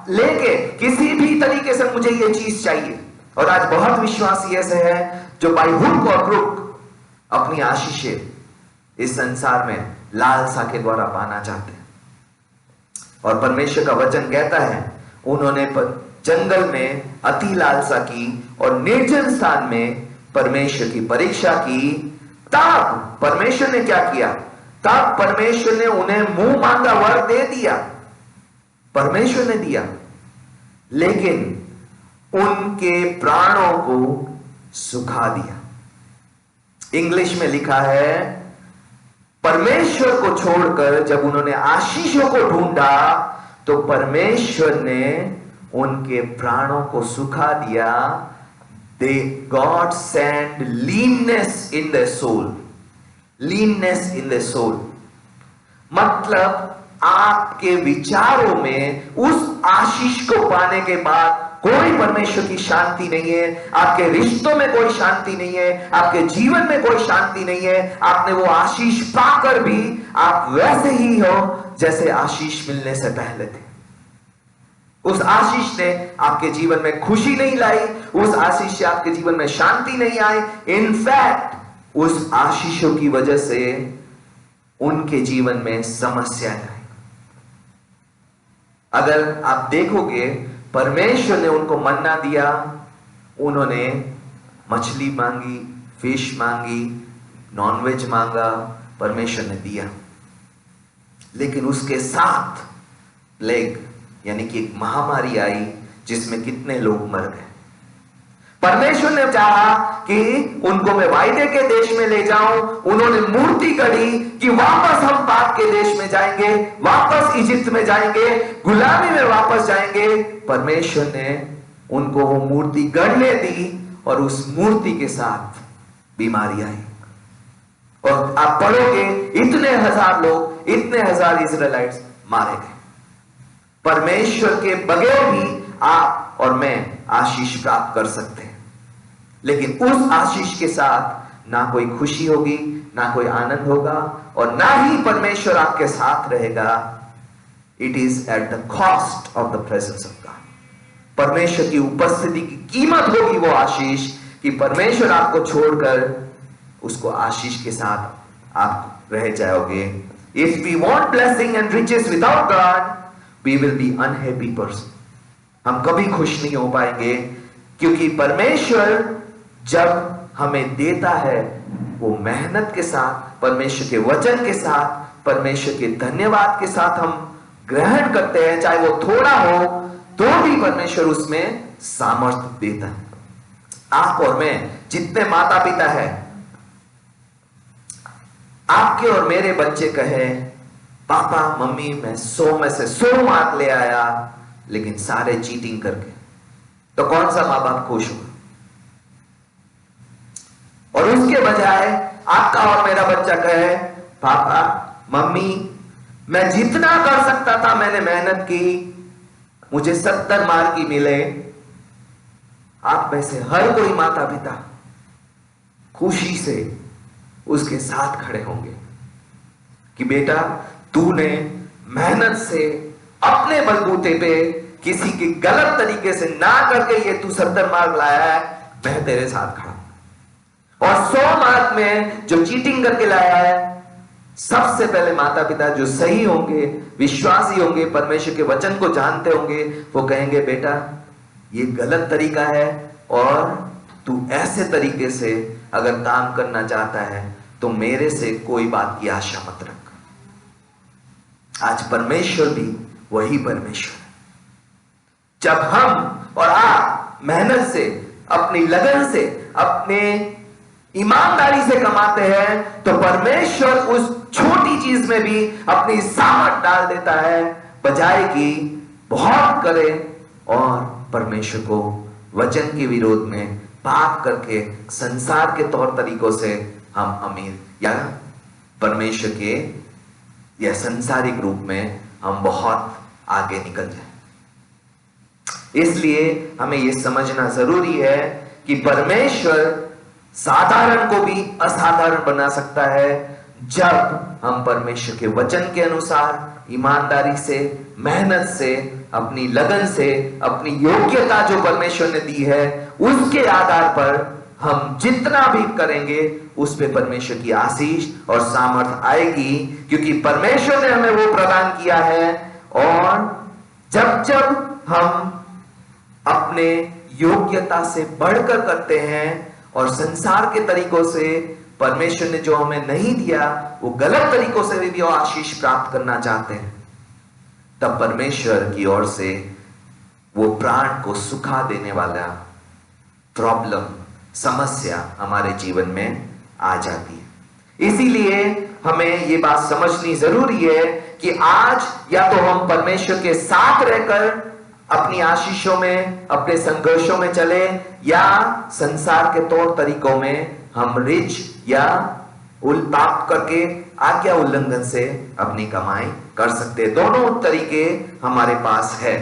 लेके, किसी भी तरीके से मुझे ये चीज चाहिए। और आज बहुत विश्वासी ऐसे हैं जो बाई हुक और क्रुक अपनी आशीषें इस संसार में लालसा के द्वारा पाना चाहते हैं। और परमेश्वर का वचन कहता है, उन्होंने जंगल में अति लालसा की और निर्जन स्थान में परमेश्वर की परीक्षा की। तब परमेश्वर ने क्या किया? तब परमेश्वर ने उन्हें मुंह मांगा वर दे दिया। परमेश्वर ने दिया, लेकिन उनके प्राणों को सुखा दिया। इंग्लिश में लिखा है, परमेश्वर को छोड़कर जब उन्होंने आशीषों को ढूंढा तो परमेश्वर ने उनके प्राणों को सुखा दिया। God sent leanness in their soul. Leanness in their soul. मतलब आपके विचारों में उस आशीष को पाने के बाद कोई परमेश्वर की शांति नहीं है, आपके रिश्तों में कोई शांति नहीं है, आपके जीवन में कोई शांति नहीं है। आपने वो आशीष पाकर भी आप वैसे ही हो जैसे आशीष मिलने से पहले थे। उस आशीष ने आपके जीवन में खुशी नहीं लाई, उस आशीष से आपके जीवन में शांति नहीं आई। इनफैक्ट उस आशीषों की वजह से उनके जीवन में समस्या आई। अगर आप देखोगे, परमेश्वर ने उनको मन्ना दिया, उन्होंने मछली मांगी, फिश मांगी, नॉनवेज मांगा, परमेश्वर ने दिया। लेकिन उसके साथ प्लेग यानी कि एक महामारी आई जिसमें कितने लोग मर गए। परमेश्वर ने चाहा कि उनको मैं वायदे के देश में ले जाऊं। उन्होंने मूर्ति गढ़ी कि वापस हम पाप के देश में जाएंगे, वापस इजिप्ट में जाएंगे, गुलामी में वापस जाएंगे। परमेश्वर ने उनको वो मूर्ति गढ़ने दी और उस मूर्ति के साथ बीमारी आई। और आप पढ़ोगे, इतने हजार लोग, इतने हजार इजराइलाइट्स मारे गए। परमेश्वर के बगैर भी आप और मैं आशीष प्राप्त कर सकते हैं, लेकिन उस आशीष के साथ ना कोई खुशी होगी, ना कोई आनंद होगा, और ना ही परमेश्वर आपके साथ रहेगा। It is at the cost of the presence of God. परमेश्वर की उपस्थिति की कीमत होगी वो आशीष कि परमेश्वर आपको छोड़कर उसको आशीष के साथ आप रह जाओगे। If we want blessing and riches without God, we will be unhappy person. हम कभी खुश नहीं हो पाएंगे, क्योंकि परमेश्वर जब हमें देता है वो मेहनत के साथ, परमेश्वर के वचन के साथ, परमेश्वर के धन्यवाद के साथ हम ग्रहण करते हैं। चाहे वो थोड़ा हो तो भी परमेश्वर उसमें सामर्थ्य देता है। आप और मैं जितने माता पिता हैं, आपके और मेरे बच्चे कहे, पापा मम्मी मैं 100 में से 100 मार्क ले आया, लेकिन सारे चीटिंग करके, तो कौन सा मां बाप खुश होगा? और उसके बजाय आपका और मेरा बच्चा कहे, पापा मम्मी मैं जितना कर सकता था मैंने मेहनत की, मुझे 70 मार्क ही मिले। आप में से हर कोई माता पिता खुशी से उसके साथ खड़े होंगे कि बेटा तूने मेहनत से अपने बलबूते पे किसी की गलत तरीके से ना करके ये तू 70 मार्क लाया है, मैं तेरे साथ खड़ा हूं। और 100 मार्क में जो चीटिंग करके लाया है, सबसे पहले माता पिता जो सही होंगे, विश्वासी होंगे, परमेश्वर के वचन को जानते होंगे, वो कहेंगे बेटा ये गलत तरीका है और तू ऐसे तरीके से अगर काम करना चाहता है तो मेरे से कोई बात की आशा मत रख। आज परमेश्वर भी वही परमेश्वर है। जब हम और आप मेहनत से, अपनी लगन से, अपने ईमानदारी से कमाते हैं तो परमेश्वर उस छोटी चीज में भी अपनी सामर्थ डाल देता है, बजाय कि बहुत करे और परमेश्वर को वचन के विरोध में पाप करके संसार के तौर तरीकों से हम अमीर या परमेश्वर के या संसारिक रूप में हम बहुत आगे निकल जाए। इसलिए हमें यह समझना जरूरी है कि परमेश्वर साधारण को भी असाधारण बना सकता है जब हम परमेश्वर के वचन के अनुसार ईमानदारी से, मेहनत से, अपनी लगन से, अपनी योग्यता जो परमेश्वर ने दी है उसके आधार पर हम जितना भी करेंगे उस पे परमेश्वर की आशीष और सामर्थ आएगी, क्योंकि परमेश्वर ने हमें वो प्रदान किया है। और जब जब हम अपने योग्यता से बढ़कर करते हैं और संसार के तरीकों से परमेश्वर ने जो हमें नहीं दिया वो गलत तरीकों से भी वो आशीष प्राप्त करना चाहते हैं, तब परमेश्वर की ओर से वो प्राण को सुखा देने वाला प्रॉब्लम, समस्या हमारे जीवन में आ जाती है। इसीलिए हमें ये बात समझनी जरूरी है कि आज या तो हम परमेश्वर के साथ रहकर अपनी आशीषों में, अपने संघर्षों में चले, या संसार के तौर तरीकों में हम रिच या पाप करके आज्ञा उल्लंघन से अपनी कमाई कर सकते हैं। दोनों तरीके हमारे पास है।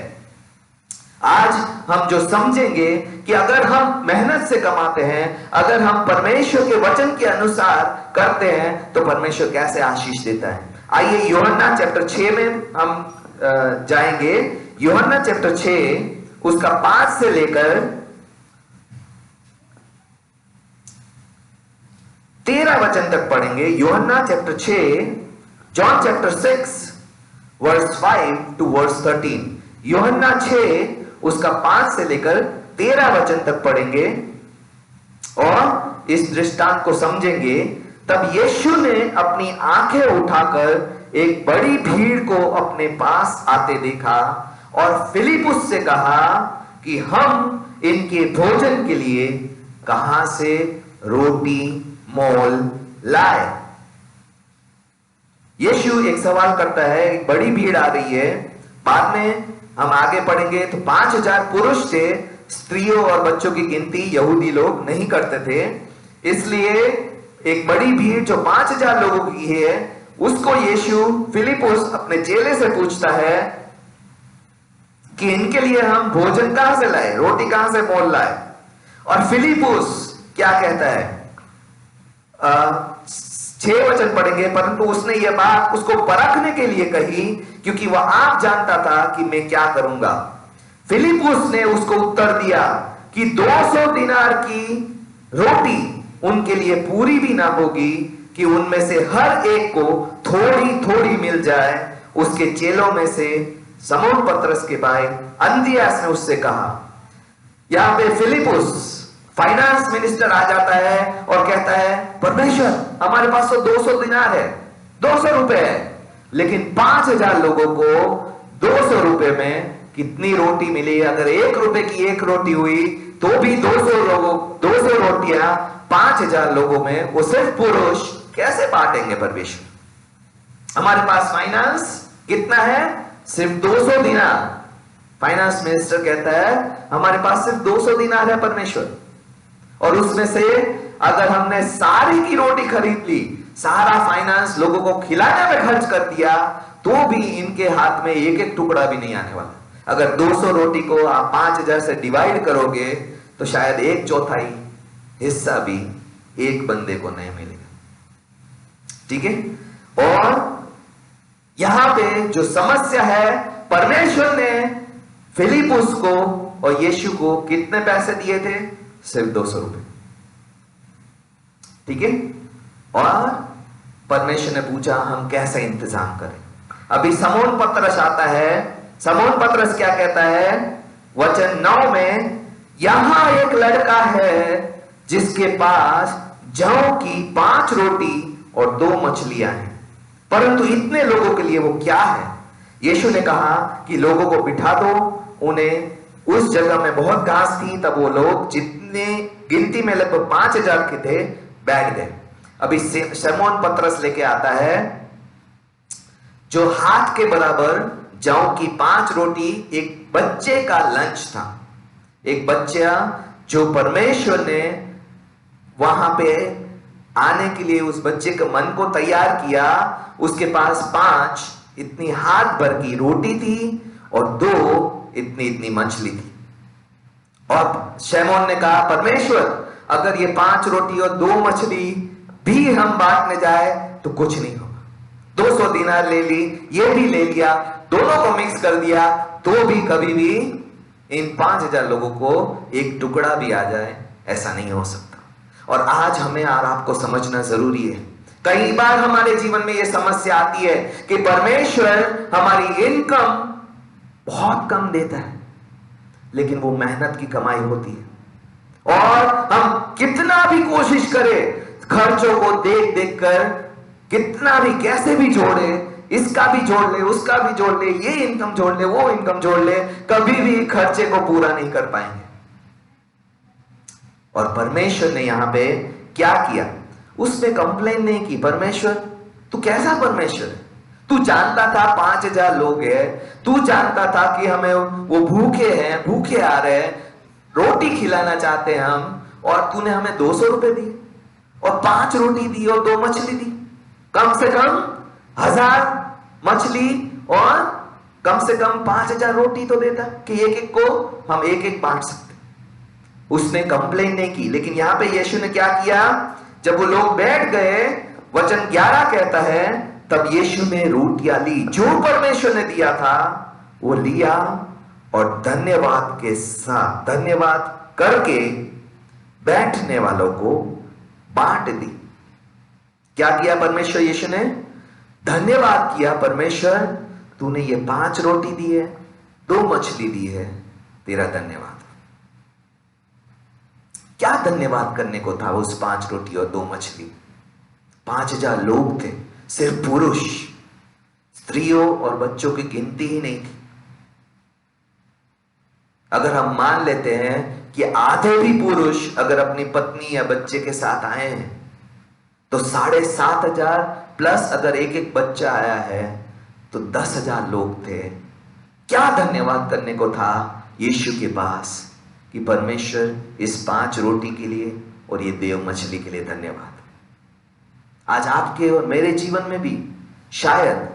आज हम जो समझेंगे कि अगर हम मेहनत से कमाते हैं, अगर हम परमेश्वर के वचन के अनुसार करते हैं तो परमेश्वर कैसे आशीष देता है। आइए यूहन्ना चैप्टर 6 में हम जाएंगे। यूहन्ना चैप्टर 6 उसका 5 से लेकर 13 वचन तक पढ़ेंगे। यूहन्ना chapter 6, John chapter 6 verse 5 to verse 13। यूहन्ना 6 उसका 5 से लेकर 13 वचन तक पढ़ेंगे और इस दृष्टांत को समझेंगे। तब यीशु ने अपनी आंखें उठाकर एक बड़ी भीड़ को अपने पास आते देखा और फिलिपुस से कहा कि हम इनके भोजन के लिए कहां से रोटी मोल लाए। यीशु एक सवाल करता है, एक बड़ी भीड़ आ रही है। बाद में हम आगे पढ़ेंगे तो 5000 पुरुष थे, स्त्रियों और बच्चों की गिनती यहूदी लोग नहीं करते थे। इसलिए एक बड़ी भीड़ जो 5000 लोगों की है, उसको यीशु फिलिपुस अपने चेले से पूछता है कि इनके लिए हम भोजन कहां से लाए, रोटी कहां से मोल लाए। और फिलिपुस क्या कहता है, 6 वचन पढ़ेंगे। परंतु उसने यह बात उसको परखने के लिए कही, क्योंकि वह आप जानता था कि मैं क्या करूंगा। फिलिपुस ने उसको उत्तर दिया कि 200 दिनार की रोटी उनके लिए पूरी भी ना होगी कि उनमें से हर एक को थोड़ी थोड़ी मिल जाए। उसके चेलों में से समौन पतरस के भाई अंद्रियास ने उससे कहा। यहां पे फिलिपुस फाइनेंस मिनिस्टर आ जाता है और कहता है, परमेश्वर हमारे पास तो 200 दिनार है, 200 रुपए है, लेकिन 5000 लोगों को 200 रुपए में कितनी रोटी मिली। अगर 1 रुपए की 1 रोटी हुई तो भी 200 रोटियां 5000 लोगों में वो सिर्फ पुरुष कैसे बांटेंगे परमेश्वर। हमारे पास फाइनेंस कितना है, सिर्फ 200 दिनार। फाइनेंस मिनिस्टर कहता है हमारे पास सिर्फ 200 दिनार है परमेश्वर, और उसमें से अगर हमने सारी की रोटी खरीद ली, सारा फाइनेंस लोगों को खिलाने में खर्च कर दिया, तो भी इनके हाथ में एक एक टुकड़ा भी नहीं आने वाला। अगर 200 रोटी को आप 5000 से डिवाइड करोगे तो शायद 1/4 हिस्सा भी एक बंदे को नहीं मिलेगा। ठीक है। और यहां पे जो समस्या है, परमेश्वर ने फिलिपुस को और यीशु को कितने पैसे दिए थे? सिर्फ 200 रुपए। ठीक है। और परमेश्वर ने पूछा हम कैसे इंतजाम करें। अभी समौन पत्रस आता है। समौन पत्रस क्या कहता है? वचन 9 में, यहां एक लड़का है जिसके पास जौ की 5 रोटी और 2 मछलियां हैं, परंतु इतने लोगों के लिए वो क्या है? यीशु ने कहा कि लोगों को बिठा दो। उन्हें उस जगह में बहुत घास थी, तब वो लोग जितने गिनती में लगभग 5000 के थे बैठ गए। अभी शमौन पतरस लेके आता है जो हाथ के बराबर जौ की 5 रोटी, एक बच्चे का लंच था। एक बच्चा जो परमेश्वर ने वहां पे आने के लिए उस बच्चे के मन को तैयार किया। उसके पास 5 इतनी हाथ भर की रोटी थी और 2 इतनी इतनी मछली थी। और शमौन ने कहा, परमेश्वर अगर ये 5 रोटी और 2 मछली भी हम बांटने जाए तो कुछ नहीं होगा। 200 दिनार ले ली, ये भी ले लिया, दोनों को मिक्स कर दिया, तो भी कभी भी इन 5000 लोगों को एक टुकड़ा भी आ जाए, ऐसा नहीं हो सकता। और आज हमें और आपको समझना जरूरी है। कई बार हमारे जीवन में यह समस्या आती है कि परमेश्वर हमारी इनकम बहुत कम देता है, लेकिन वो मेहनत की कमाई होती है। और हम कितना भी कोशिश करें, खर्चों को देख देख कर कितना भी कैसे भी जोड़े, इसका भी जोड़ ले, उसका भी जोड़ ले, ये इनकम जोड़ ले, वो इनकम जोड़ ले, कभी भी खर्चे को पूरा नहीं कर पाएंगे। और परमेश्वर ने यहां पे क्या किया? उसने कंप्लेन नहीं की। परमेश्वर तू कैसा परमेश्वर है? तू जानता था 5000 लोग हैं, तू जानता था कि हमें वो भूखे हैं, भूखे आ रहे हैं, रोटी खिलाना चाहते हैं हम, और तूने हमें 200 रुपए दिए और 5 रोटी दी और 2 मछली दी। कम से कम 1000 मछली और कम से कम 5000 रोटी तो देता कि एक एक को हम एक एक बांट सकते। उसने कंप्लेन नहीं की। लेकिन यहां पे यीशु ने क्या किया? जब वो लोग बैठ गए, वचन 11 कहता है, तब यीशु ने रोटियां ली, जो परमेश्वर ने दिया था वो लिया और धन्यवाद के साथ, धन्यवाद करके बैठने वालों को बांट दी। क्या किया परमेश्वर? यीशु ने धन्यवाद किया, परमेश्वर तूने ये 5 रोटी दी है, 2 मछली दी है, तेरा धन्यवाद। क्या धन्यवाद करने को था उस 5 रोटी और 2 मछली? 5000 लोग थे, सिर्फ पुरुष, स्त्रियों और बच्चों की गिनती ही नहीं थी। अगर हम मान लेते हैं कि आधे भी पुरुष अगर अपनी पत्नी या बच्चे के साथ आए हैं, तो 7500 प्लस अगर एक एक बच्चा आया है तो 10,000 लोग थे। क्या धन्यवाद करने को था यीशु के पास कि परमेश्वर इस 5 रोटी के लिए और ये 2 मछली के लिए धन्यवाद। आज आपके और मेरे जीवन में भी शायद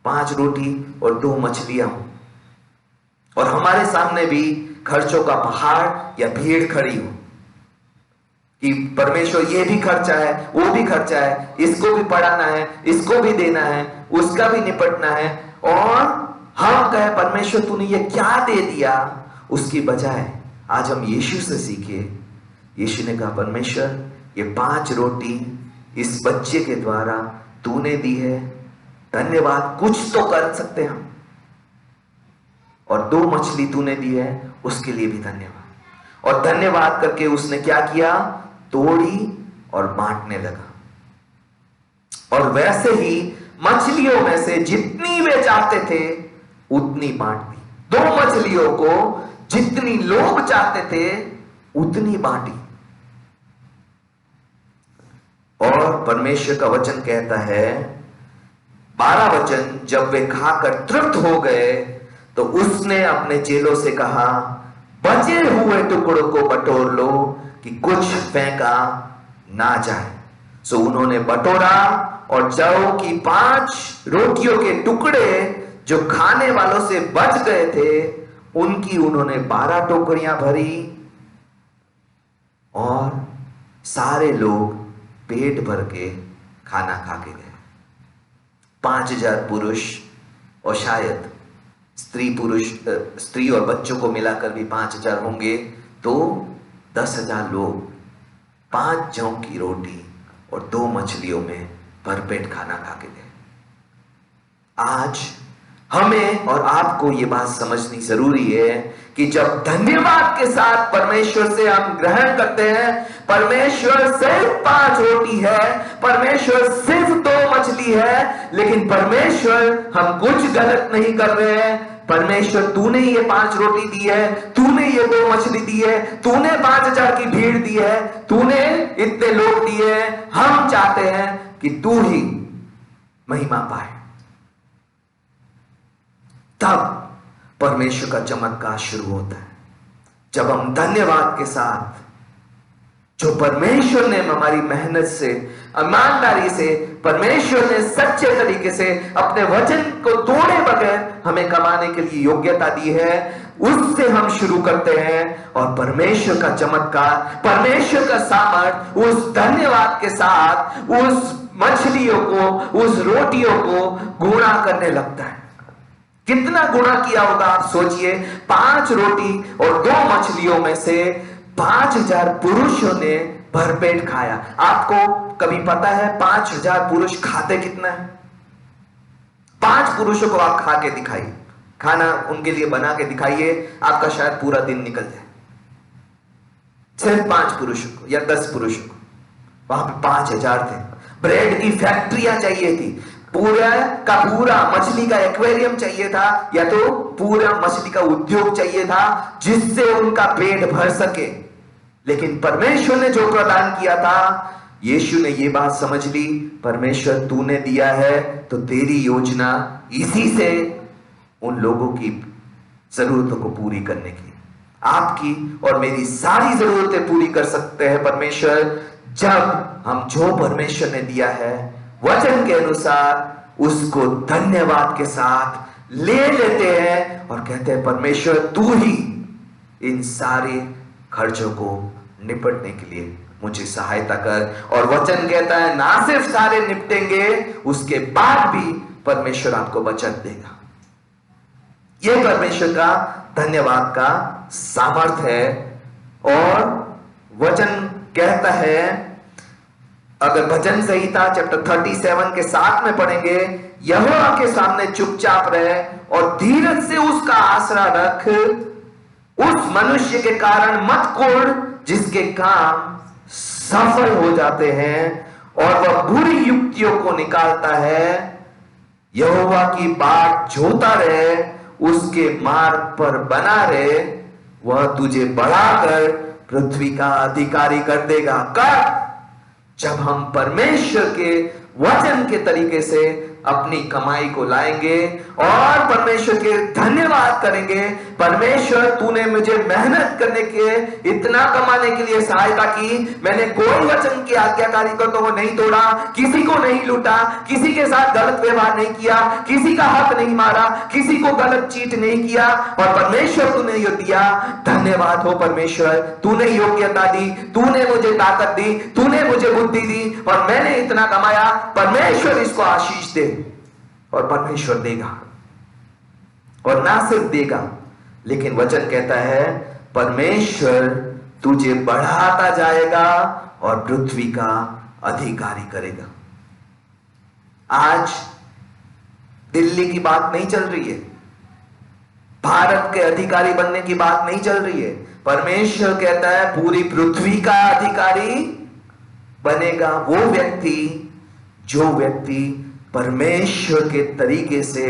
5 रोटी और 2 मछलियां हों, और हमारे सामने भी खर्चों का पहाड़ या भीड़ खड़ी हो कि परमेश्वर ये भी खर्चा है, वो भी खर्चा है, इसको भी पढ़ाना है, इसको भी देना है, उसका भी निपटना है, और हम कहे परमेश्वर तूने ये क्या दे दिया। उसकी बजाय आज हम यीशु से सीखे। यीशु ने कहा परमेश्वर ये 5 रोटी इस बच्चे के द्वारा तूने दी है, धन्यवाद, कुछ तो कर सकते हम, और 2 मछली तूने दी है उसके लिए भी धन्यवाद। और धन्यवाद करके उसने क्या किया? तोड़ी और बांटने लगा। और वैसे ही मछलियों में से जितनी वे चाहते थे उतनी बांट दी। 2 मछलियों को जितनी लोग चाहते थे उतनी बांटी। और परमेश्वर का वचन कहता है 12 वचन, जब वे खाकर तृप्त हो गए तो उसने अपने चेलों से कहा बचे हुए टुकड़ों को बटोर लो कि कुछ फेंका ना जाए। सो उन्होंने बटोरा और जौ की 5 रोटियों के टुकड़े जो खाने वालों से बच गए थे उनकी उन्होंने 12 टोकरियां भरी और सारे लोग पेट भर के खाना खा के गए। 5,000 पुरुष और शायद स्त्री और बच्चों को मिलाकर भी 5,000 होंगे, तो 10,000 लोग 5 जौ की रोटी और 2 मछलियों में भरपेट खाना खा के गए। आज हमें और आपको ये बात समझनी जरूरी है कि जब धन्यवाद के साथ परमेश्वर से हम ग्रहण करते हैं, परमेश्वर सिर्फ 5 रोटी है, परमेश्वर सिर्फ 2 मछली है, लेकिन परमेश्वर हम कुछ गलत नहीं कर रहे हैं। परमेश्वर तूने ये 5 रोटी दी है, तूने ये 2 मछली दी है, तूने 5,000 की भीड़ दी है, तूने इतने लोग दिए हैं। हम चाहते हैं कि तू ही महिमा पाए। तब परमेश्वर का चमत्कार शुरू होता है, जब हम धन्यवाद के साथ जो परमेश्वर ने हमारी मेहनत से, ईमानदारी से, परमेश्वर ने सच्चे तरीके से अपने वचन को तोड़े बगैर हमें कमाने के लिए योग्यता दी है, उससे हम शुरू करते हैं। और परमेश्वर का चमत्कार, परमेश्वर का सामर्थ उस धन्यवाद के साथ उस मछलियों को, उस रोटियों को गुणा करने लगता है। कितना गुणा किया होगा आप सोचिए। 5 रोटी और 2 मछलियों में से 5,000 पुरुषों ने भरपेट खाया। आपको कभी पता है 5,000 पुरुष खाते कितना है? 5 पुरुषों को आप खा के दिखाइए, खाना उनके लिए बना के दिखाइए, आपका शायद पूरा दिन निकल जाए। सिर्फ 5 पुरुषों को या 10 पुरुषों को, वहां पे 5,000 थे। ब्रेड की फैक्ट्रियां चाहिए थी, पूरा का पूरा मछली का एक्वेरियम चाहिए था, या तो पूरा मछली का उद्योग चाहिए था जिससे उनका पेट भर सके। लेकिन परमेश्वर ने जो प्रदान किया था, यीशु ने ये बात समझ ली, परमेश्वर तूने दिया है तो तेरी योजना इसी से उन लोगों की जरूरतों को पूरी करने की, आपकी और मेरी सारी जरूरतें पूरी कर सकते हैं परमेश्वर, जब हम जो परमेश्वर ने दिया है वचन के अनुसार उसको धन्यवाद के साथ ले लेते हैं और कहते हैं परमेश्वर तू ही इन सारे खर्चों को निपटने के लिए मुझे सहायता कर। और वचन कहता है ना सिर्फ सारे निपटेंगे, उसके बाद भी परमेश्वर आपको बचत देगा। यह परमेश्वर का धन्यवाद का सामर्थ है। और वचन कहता है, अगर भजन संहिता चैप्टर 37 के 7 में पढ़ेंगे, यहोवा के सामने चुपचाप रहे और धीरज से उसका आसरा रख, उस मनुष्य के कारण मत कोड़ जिसके काम सफल हो जाते हैं और वह बुरी युक्तियों को निकालता है। यहोवा की बाट जोता रहे, उसके मार्ग पर बना रहे, वह तुझे बढ़ाकर पृथ्वी का अधिकारी कर देगा। कब? जब हम परमेश्वर के वचन के तरीके से अपनी कमाई को लाएंगे और परमेश्वर के धन्यवाद करेंगे, परमेश्वर तूने मुझे मेहनत करने के, इतना कमाने के लिए सहायता की, मैंने कोई वचन की आज्ञाकारी को नहीं तोड़ा, किसी को नहीं लूटा, किसी के साथ गलत व्यवहार नहीं किया, किसी का हक नहीं मारा, किसी को गलत चीट नहीं किया, और परमेश्वर तूने ये दिया। धन्यवाद हो परमेश्वर, तूने योग्यता दी, तूने मुझे ताकत दी, तूने मुझे बुद्धि दी और मैंने इतना कमाया। परमेश्वर इसको आशीष दे। और परमेश्वर देगा, और ना सिर्फ देगा, लेकिन वचन कहता है परमेश्वर तुझे बढ़ाता जाएगा और पृथ्वी का अधिकारी करेगा। आज दिल्ली की बात नहीं चल रही है, भारत के अधिकारी बनने की बात नहीं चल रही है। परमेश्वर कहता है पूरी पृथ्वी का अधिकारी बनेगा वो व्यक्ति, जो व्यक्ति परमेश्वर के तरीके से,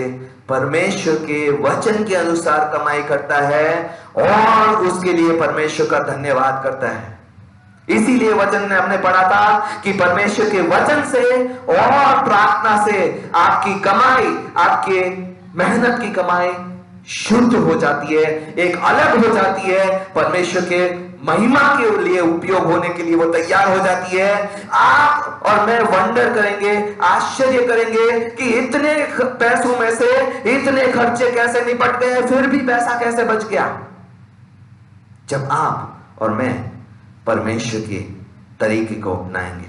परमेश्वर के वचन के अनुसार कमाई करता है और उसके लिए परमेश्वर का धन्यवाद करता है। इसीलिए वचन में हमने पढ़ा था कि परमेश्वर के वचन से और प्रार्थना से आपकी कमाई, आपके मेहनत की कमाई शुद्ध हो जाती है, एक अलग हो जाती है, परमेश्वर के महिमा के लिए उपयोग होने के लिए वो तैयार हो जाती है। आप और मैं वंडर करेंगे, आश्चर्य करेंगे कि इतने पैसों में से इतने खर्चे कैसे निपट गए, फिर भी पैसा कैसे बच गया। जब आप और मैं परमेश्वर के तरीके को अपनाएंगे,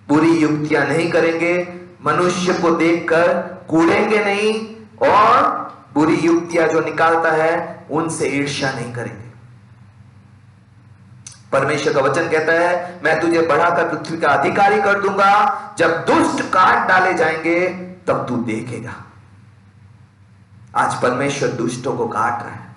बुरी युक्तियां नहीं करेंगे, मनुष्य को देखकर कूदेंगे नहीं, और बुरी युक्तियां जो निकालता है उनसे ईर्ष्या नहीं करेंगे। परमेश्वर का वचन कहता है, मैं तुझे बढ़ाकर पृथ्वी का अधिकारी कर दूंगा, जब दुष्ट काट डाले जाएंगे तब तू देखेगा। आज परमेश्वर दुष्टों को काट रहा है,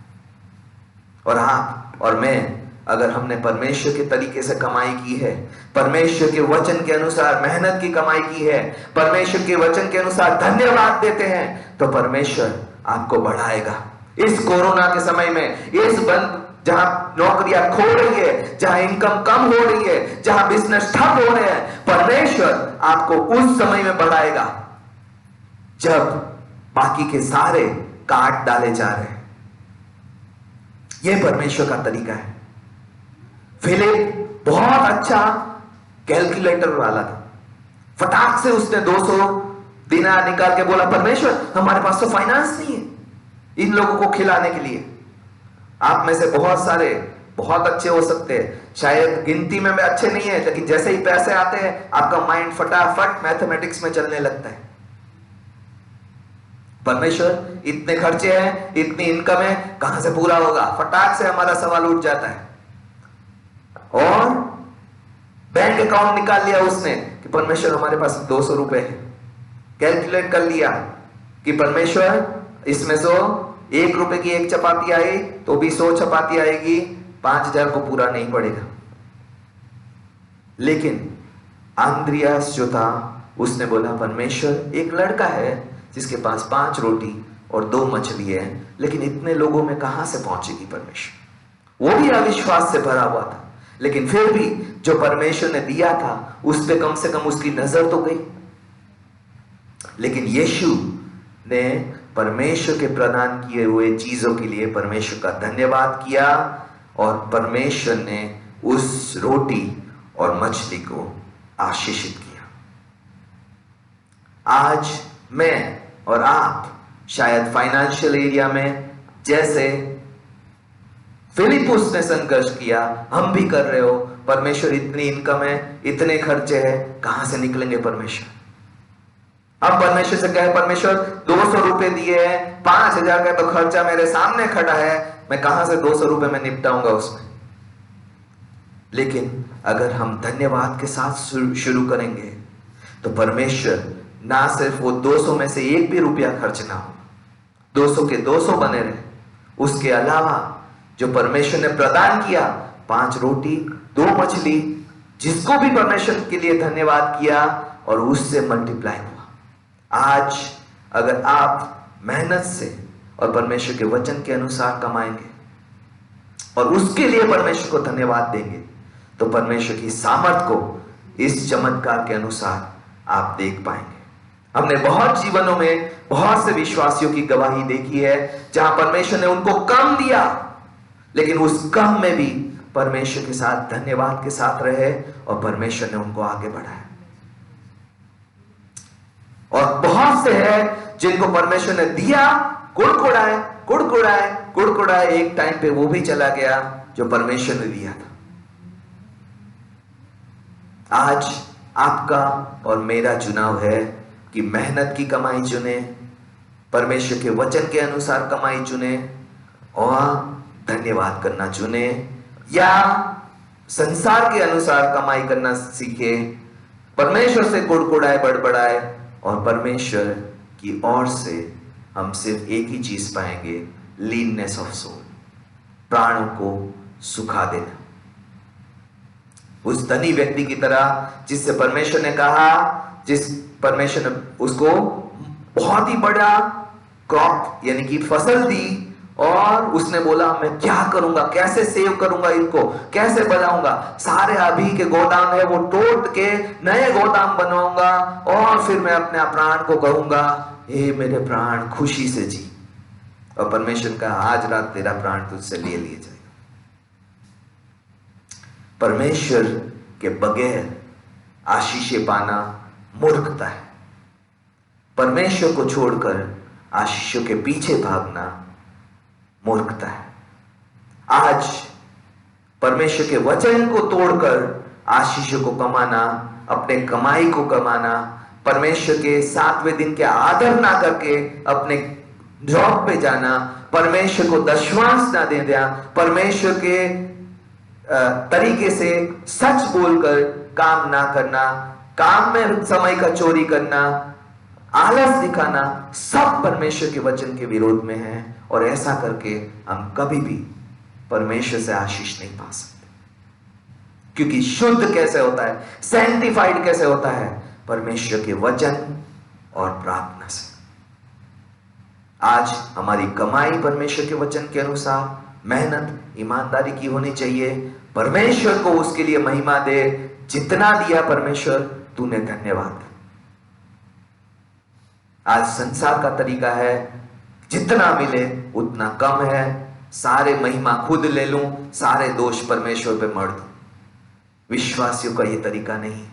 और आप और मैं, अगर हमने परमेश्वर के तरीके से कमाई की है, परमेश्वर के वचन के अनुसार मेहनत की कमाई की है, परमेश्वर के वचन के अनुसार धन्यवाद देते हैं, तो परमेश्वर आपको बढ़ाएगा। इस कोरोना के समय में, इस बंद जहां नौकरियां खो रही है, जहां इनकम कम हो रही है, जहां बिजनेस ठप हो रहे हैं, परमेश्वर आपको उस समय में बढ़ाएगा जब बाकी के सारे काट डाले जा रहे हैं। यह परमेश्वर का तरीका है। फिलिप बहुत अच्छा कैलकुलेटर वाला था, फटाक से उसने 200 दिनार निकाल के बोला, परमेश्वर हमारे पास तो फाइनेंस नहीं है इन लोगों को खिलाने के लिए। आप में से बहुत सारे बहुत अच्छे हो सकते हैं, शायद गिनती में अच्छे नहीं है, लेकिन जैसे ही पैसे आते हैं आपका माइंड फटाफट मैथमेटिक्स में चलने लगता है। परमेश्वर इतने खर्चे हैं, इतनी इनकम है, कहां से पूरा होगा, फटाक से हमारा सवाल उठ जाता है। और बैंक अकाउंट निकाल लिया उसने कि परमेश्वर हमारे पास 200 रुपए है, कैलकुलेट कर लिया कि परमेश्वर इसमें से 1 रुपए की 1 चपाती आई तो भी 100 चपाती आएगी, 5000 को पूरा नहीं पड़ेगा। लेकिन आंद्रियास जो था उसने बोला, परमेश्वर एक लड़का है जिसके पास 5 रोटी और 2 मछली है, लेकिन इतने लोगों में कहां से पहुंचेगी परमेश्वर। वो भी अविश्वास से भरा हुआ था, लेकिन फिर भी जो परमेश्वर ने दिया था उस पे कम से कम उसकी नजर तो गई। लेकिन यीशु ने परमेश्वर के प्रदान किए हुए चीजों के लिए परमेश्वर का धन्यवाद किया, और परमेश्वर ने उस रोटी और मछली को आशीषित किया। आज मैं और आप शायद फाइनेंशियल एरिया में जैसे फिलिपुस ने संघर्ष किया, हम भी कर रहे हो, परमेश्वर इतनी इनकम है, इतने खर्चे हैं, कहां से निकलेंगे परमेश्वर। अब परमेश्वर से कहे, परमेश्वर 200 रुपए दिए हैं, 5000 का तो खर्चा मेरे सामने खड़ा है, मैं कहां से 200 रुपए में निपटाऊंगा उसमें। लेकिन अगर हम धन्यवाद के साथ शुरू करेंगे तो परमेश्वर ना सिर्फ वो 200 में से 1 भी रुपया खर्च ना हो, 200 के 200 बने रहे, उसके अलावा जो परमेश्वर ने प्रदान किया, 5 रोटी 2 मछली, जिसको भी परमेश्वर के लिए धन्यवाद किया और उससे मल्टीप्लाई हुआ। आज अगर आप मेहनत से और परमेश्वर के वचन के अनुसार कमाएंगे और उसके लिए परमेश्वर को धन्यवाद देंगे, तो परमेश्वर की सामर्थ को इस चमत्कार के अनुसार आप देख पाएंगे। हमने बहुत जीवनों में बहुत से विश्वासियों की गवाही देखी है जहां परमेश्वर ने उनको कम दिया, लेकिन उस कम में भी परमेश्वर के साथ धन्यवाद के साथ रहे और परमेश्वर ने उनको आगे बढ़ाया। और बहुत से हैं जिनको परमेश्वर ने दिया, कुड़कुड़ाए कुड़कुड़ाए कुड़कुड़ाए, एक टाइम पे वो भी चला गया जो परमेश्वर ने दिया था। आज आपका और मेरा चुनाव है कि मेहनत की कमाई चुने, परमेश्वर के वचन के अनुसार कमाई चुने और धन्यवाद करना चुने, या संसार के अनुसार कमाई करना सीखे, परमेश्वर से कुड़कुड़ाए बड़बड़ाए, और परमेश्वर की ओर से हम सिर्फ एक ही चीज पाएंगे, लीननेस ऑफ सोल, प्राणों को सुखा देना। उस धनी व्यक्ति की तरह जिससे परमेश्वर ने कहा, जिस परमेश्वर ने उसको बहुत ही बड़ा क्रॉप यानी कि फसल दी, और उसने बोला मैं क्या करूंगा, कैसे सेव करूंगा, इनको कैसे बनाऊंगा, सारे अभी के गोदाम है वो तोड़ के नए गोदाम बनाऊंगा, और फिर मैं अपने प्राण को कहूंगा हे मेरे प्राण खुशी से जी। और परमेश्वर का आज रात तेरा प्राण तुझसे ले लिया जाएगा। परमेश्वर के बगैर आशीषें पाना मूर्खता है। परमेश्वर को छोड़कर आशीषों के पीछे भागना मूर्खता है। आज परमेश्वर के वचन को तोड़कर आशीषों को कमाना, अपने कमाई को कमाना, परमेश्वर के 7वें दिन के आदर ना करके अपने जॉब पे जाना, परमेश्वर को दशमांश ना दे देना, परमेश्वर के तरीके से सच बोलकर काम ना करना, काम में समय का चोरी करना, आलस दिखाना, सब परमेश्वर के वचन के विरोध में है। और ऐसा करके हम कभी भी परमेश्वर से आशीष नहीं पा सकते। क्योंकि शुद्ध कैसे होता है, सैंक्टिफाइड कैसे होता है? परमेश्वर के वचन और प्रार्थना से। आज हमारी कमाई परमेश्वर के वचन के अनुसार, मेहनत ईमानदारी की होनी चाहिए। परमेश्वर को उसके लिए महिमा दे, जितना दिया परमेश्वर तूने धन्यवाद। आज संसार का तरीका है जितना मिले उतना कम है, सारे महिमा खुद ले लूं, सारे दोष परमेश्वर पे मर दूं। विश्वासियों का यह तरीका नहीं।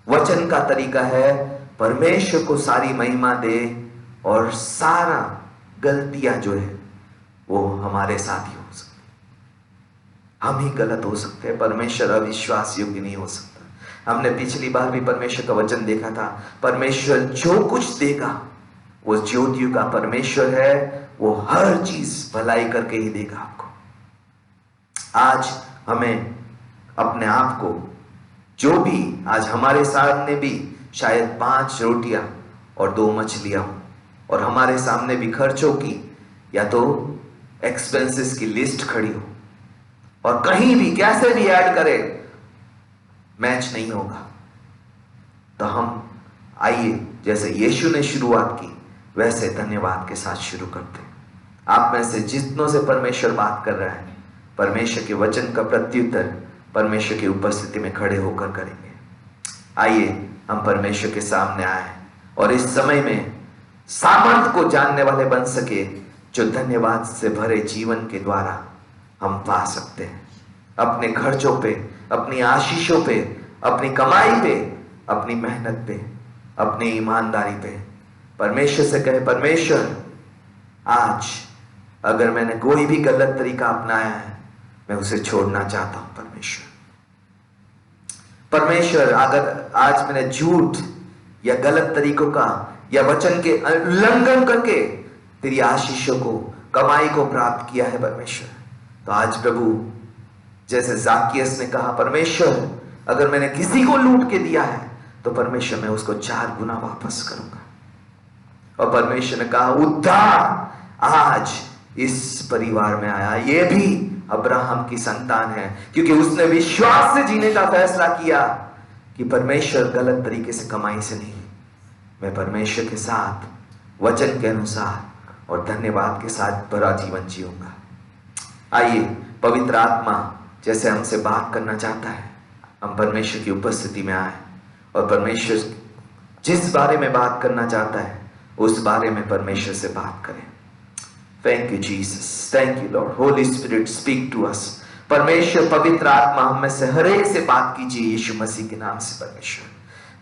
वचन का तरीका है परमेश्वर को सारी महिमा दे और सारा गलतियां जो है वो हमारे साथ ही हो सकती। हम ही गलत हो सकते हैं, परमेश्वर अविश्वास योग्य नहीं हो सकता। हमने पिछली बार भी परमेश्वर का वचन देखा था, परमेश्वर जो कुछ देगा वो ज्योतियों का परमेश्वर है, वो हर चीज भलाई करके ही देगा आपको। आज हमें अपने आप को, जो भी आज हमारे सामने भी शायद 5 रोटियां और 2 मछलियां हो, और हमारे सामने भी खर्चों की या तो एक्सपेंसेस की लिस्ट खड़ी हो, और कहीं भी कैसे भी ऐड करें मैच नहीं होगा, तो हम आइए जैसे यीशु ने शुरुआत की वैसे धन्यवाद के साथ शुरू करते हैं। आप में से जितनों से परमेश्वर बात कर रहा है, परमेश्वर के वचन का प्रत्युत्तर परमेश्वर की उपस्थिति में खड़े होकर करेंगे। आइए हम परमेश्वर के सामने आए और इस समय में सामर्थ को जानने वाले बन सके, जो धन्यवाद से भरे जीवन के द्वारा हम पा सकते हैं। अपने खर्चों पे, अपनी आशीषों पे, अपनी कमाई पे, अपनी मेहनत पे, अपनी ईमानदारी पे परमेश्वर से कहे, परमेश्वर आज अगर मैंने कोई भी गलत तरीका अपनाया है मैं उसे छोड़ना चाहता हूं। परमेश्वर अगर आज मैंने झूठ या गलत तरीकों का या वचन के उल्लंघन करके तेरी आशीषों को, कमाई को प्राप्त किया है परमेश्वर, तो आज प्रभु जैसे ज़ाकियस ने कहा, परमेश्वर अगर मैंने किसी को लूट के दिया है तो परमेश्वर मैं उसको 4 गुना वापस करूंगा। और परमेश्वर ने कहा उद्धार आज इस परिवार में आया, ये भी अब्राहम की संतान है, क्योंकि उसने विश्वास से जीने का फैसला किया कि परमेश्वर गलत तरीके से कमाई से नहीं, मैं परमेश्वर के साथ वचन के अनुसार और धन्यवाद के साथ भरा जीवन जीऊंगा। आइए पवित्र आत्मा जैसे हमसे बात करना चाहता है, हम परमेश्वर की उपस्थिति में आए और परमेश्वर जिस बारे में बात करना चाहता है उस बारे में परमेश्वर से बात करें। Thank you Jesus, thank you Lord, Holy Spirit speak to us। परमेश्वर पवित्र आत्मा हम में से हर एक से बात कीजिए यीशु मसीह के नाम से। परमेश्वर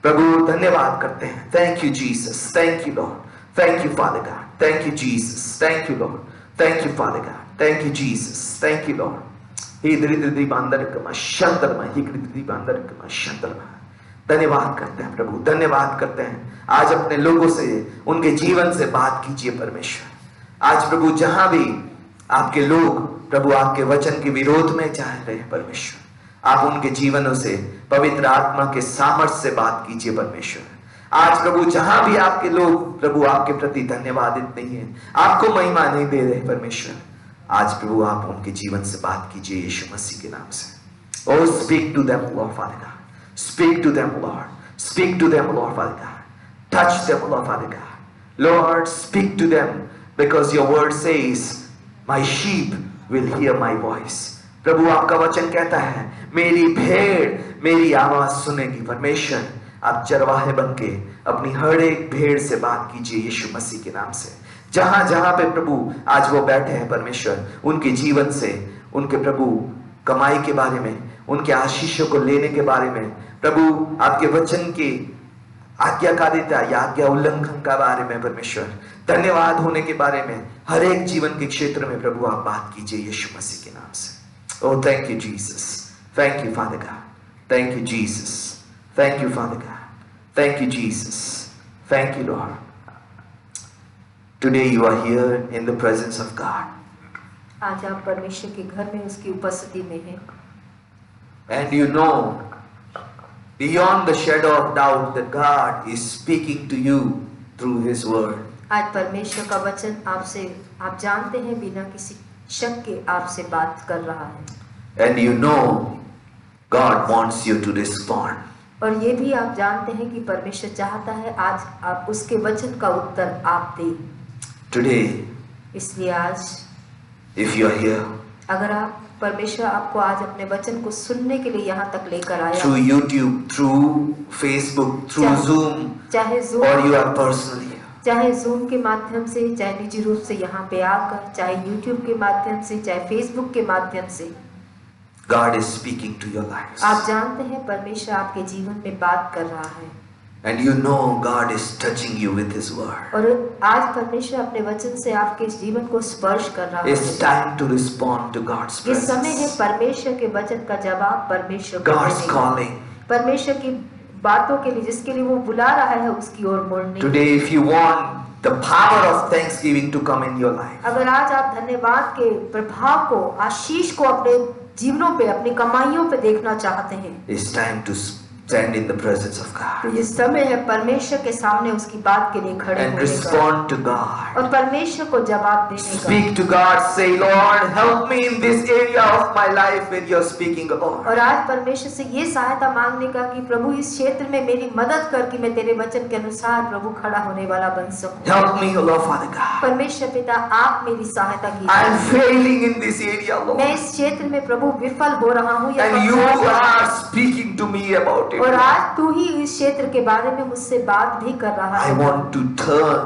प्रभु धन्यवाद करते हैं। Thank you Jesus, thank you Lord, thank you Father God, thank you Jesus, thank you Lord, thank you Father God, thank you Jesus, thank you Lord। धन्यवाद करते हैं प्रभु, धन्यवाद करते हैं। आज अपने लोगों से, उनके जीवन से बात कीजिए परमेश्वर। आज प्रभु जहां भी आपके लोग प्रभु आपके वचन के विरोध में जा रहे हैं परमेश्वर, आप उनके जीवनों से पवित्र आत्मा के सामर्थ्य से बात कीजिए परमेश्वर। आज प्रभु जहां भी आपके लोग प्रभु आपके प्रति धन्यवादित नहीं है, आपको महिमा नहीं दे रहे परमेश्वर, आज प्रभु आप उनके जीवन से बात कीजिए यीशु मसीह के नाम से। Oh, speak to them, Lord Father God. Speak to them, Lord. Speak to them, Lord Father God. Touch them, Lord Father God. Lord, speak to them because your word says, my sheep will hear my voice. प्रभु आपका वचन कहता है मेरी भेड़ मेरी आवाज सुनेगी। परमेश्वर आप चरवाहे बनके अपनी हर एक भेड़ से बात कीजिए यीशु मसीह के नाम से। जहां जहां पे प्रभु आज वो बैठे हैं परमेश्वर, उनके जीवन से, उनके प्रभु कमाई के बारे में, उनके आशीषों को लेने के बारे में, प्रभु आपके वचन की आज्ञाकारिता या आज्ञा उल्लंघन का बारे में परमेश्वर, धन्यवाद होने के बारे में, हर एक जीवन के क्षेत्र में प्रभु आप बात कीजिए यीशु मसीह के नाम से। Oh thank you Jesus, thank you father God, Thank you, Jesus. Thank you, Father God. Thank you, Jesus. Thank you, Lord. Today you are here in the presence of God. आज आप परमेश्वर के घर में उसकी उपस्थिति में हैं And you know, beyond the shadow of doubt, that God is speaking to you through His Word. आज परमेश्वर का वचन आपसे, आप जानते हैं, बिना किसी शक के आपसे बात कर रहा है। And you know, God wants you to respond. और ये भी आप जानते हैं कि परमेश्वर चाहता है आज आप उसके वचन का उत्तर आप दें। Today, इसलिए आज if you are here, अगर आप, परमेश्वर आपको आज अपने वचन को सुनने के लिए यहाँ तक लेकर आया, through YouTube, through Facebook, through Zoom, चाहे Zoom, or you are personally here, चाहे Zoom के माध्यम से, चाहे निजी रूप से यहाँ पे आकर, चाहे YouTube के माध्यम से, चाहे Facebook के माध्यम से, God is speaking to your lives. आप जानते हैं परमेश्वर आपके जीवन में बात कर रहा है। And you know God is touching you with His Word. और आज परमेश्वर अपने वचन से आपके जीवन को स्पर्श कर रहा है। It's time to respond to God's ये समय है presence. परमेश्वर के वचन का जवाब परमेश्वर को God's देने का। calling. परमेश्वर की बातों के लिए, जिसके लिए वो बुला रहा है, उसकी ओर मुड़ने। Today, if you want the power of thanksgiving to come in your life, अगर आज आप धन्यवाद के प्रभाव को, आशीष को अपने जीवनों पे, अपनी कमाइयों पे देखना चाहते हैं, it's time to stand in the presence of God तो ये समय है परमेश्वर के सामने उसकी बात के लिए खड़े and होने का respond to God. और परमेश्वर को जवाब देने का। Speak to God. Say, Lord, help me in this area of my life when you're speaking, Lord. और आज परमेश्वर से ये सहायता मांगने का कि प्रभु इस क्षेत्र में मेरी मदद कर कि मैं तेरे वचन के अनुसार प्रभु खड़ा होने वाला बन सकूं। Help me, Lord, Father God. परमेश्वर पिता, आप मेरी सहायता I am कीजिए। failing in this area, Lord. मैं इस क्षेत्र में प्रभु विफल हो रहा हूँ या And you कमजोर हूँ। are speaking to me about और it. आज तू ही इस क्षेत्र के बारे में मुझसे बात भी कर रहा I है। want to turn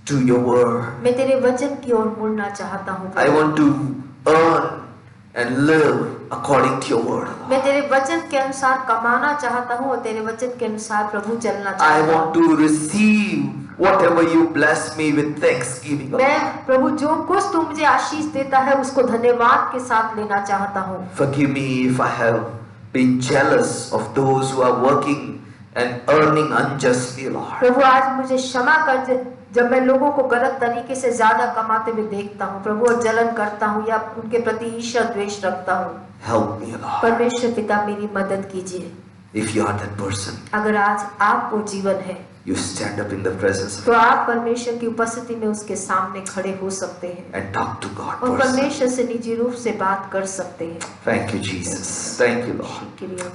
to your word. मैं तेरे वचन की ओर मुड़ना चाहता हूँ। I want to earn and live according to your word. मैं तेरे वचन के अनुसार कमाना चाहता हूँ और तेरे वचन के अनुसार प्रभु चलना I चाहता हूँ। want to receive whatever you bless me with thanksgiving. मैं प्रभु जो कुछ तू मुझे आशीष देता है उसको धन्यवाद के साथ लेना चाहता हूँ। Forgive me if I have been jealous of those who are working and earning unjustly, Lord. प्रभु आज मुझे क्षमा कर जब मैं लोगों को गलत तरीके से ज्यादा कमाते हुए देखता हूँ प्रभु, और जलन करता हूँ या उनके प्रति ईर्ष्या द्वेष रखता हूँ। Help me, Lord. परमेश्वर पिता मेरी मदद कीजिए। If you are that person, अगर आज आप वो जीवन है you stand up in the presence of तो आप परमेश्वर की उपस्थिति में उसके सामने खड़े हो सकते हैं and talk to God और personally. परमेश्वर से निजी रूप से बात कर सकते हैं। Thank you, Jesus. Thank you, Lord.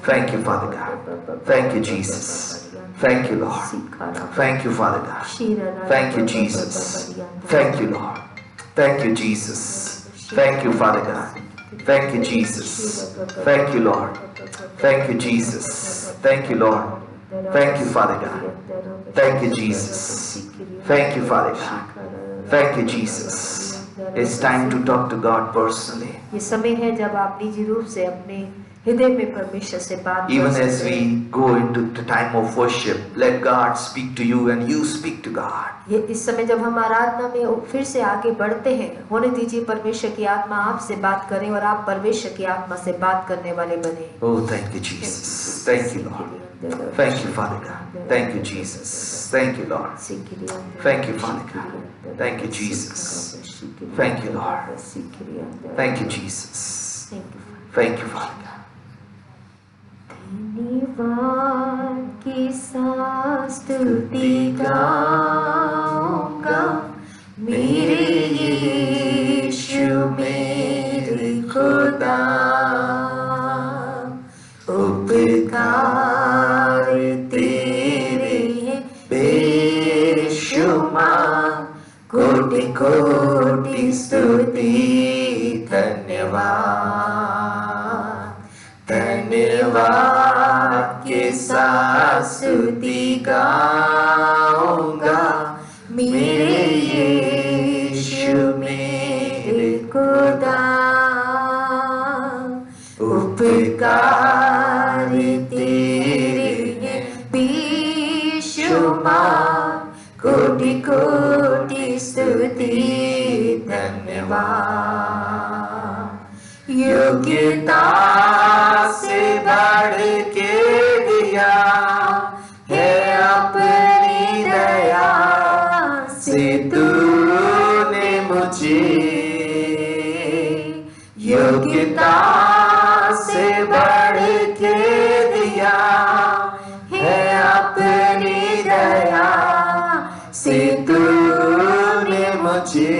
Thank you, Father God. Thank you, Jesus. Thank you, Lord. Thank you, Father God. Thank you, Jesus. Thank you, Lord. Thank you, Jesus. Thank you, Father God. Thank you, Jesus. Thank you, Lord. Thank you, Jesus. Thank you, Lord. Thank you, Father God. Thank you, Jesus. Thank you, Father God. Thank you, Jesus. It's time to talk to God personally. ये समय है जब आप निजी रूप से अपने हृदय में परमेश्वर से बात कर Even सकते as we हैं। go into the time of worship, let God speak to you and you speak to God. ये इस समय जब हम आराधना में फिर से आगे बढ़ते हैं, होने दीजिए परमेश्वर की आत्मा आपसे बात करें और आप परमेश्वर की आत्मा से बात करने वाले बने। Oh, thank you, Jesus. Thank you, Lord. Thank you, Father God. Thank you, Jesus. Thank you, Lord. Thank you, Father God. Thank you, Jesus. Thank you, Lord. Thank you, Jesus. Thank you, Father God. धन्यवाद की स्तुति गाऊंगा मेरे यीशु मेरे खुदा, उपकार तेरे हैं बेशुमार, कोटि कोटि स्तुति धन्यवाद। धन्यवाद के साथ स्तुति गाऊंगा मेरे यीशु मेरे खुदा, उपकार तेरे हैं बेशुमार, कोटि कोटि स्तुति धन्यवाद। योग्यता से बढ़ के दिया है अपनी दया से तूने मुझे, योग्यता से बढ़ के दिया है अपनी दया से तूने मुझे,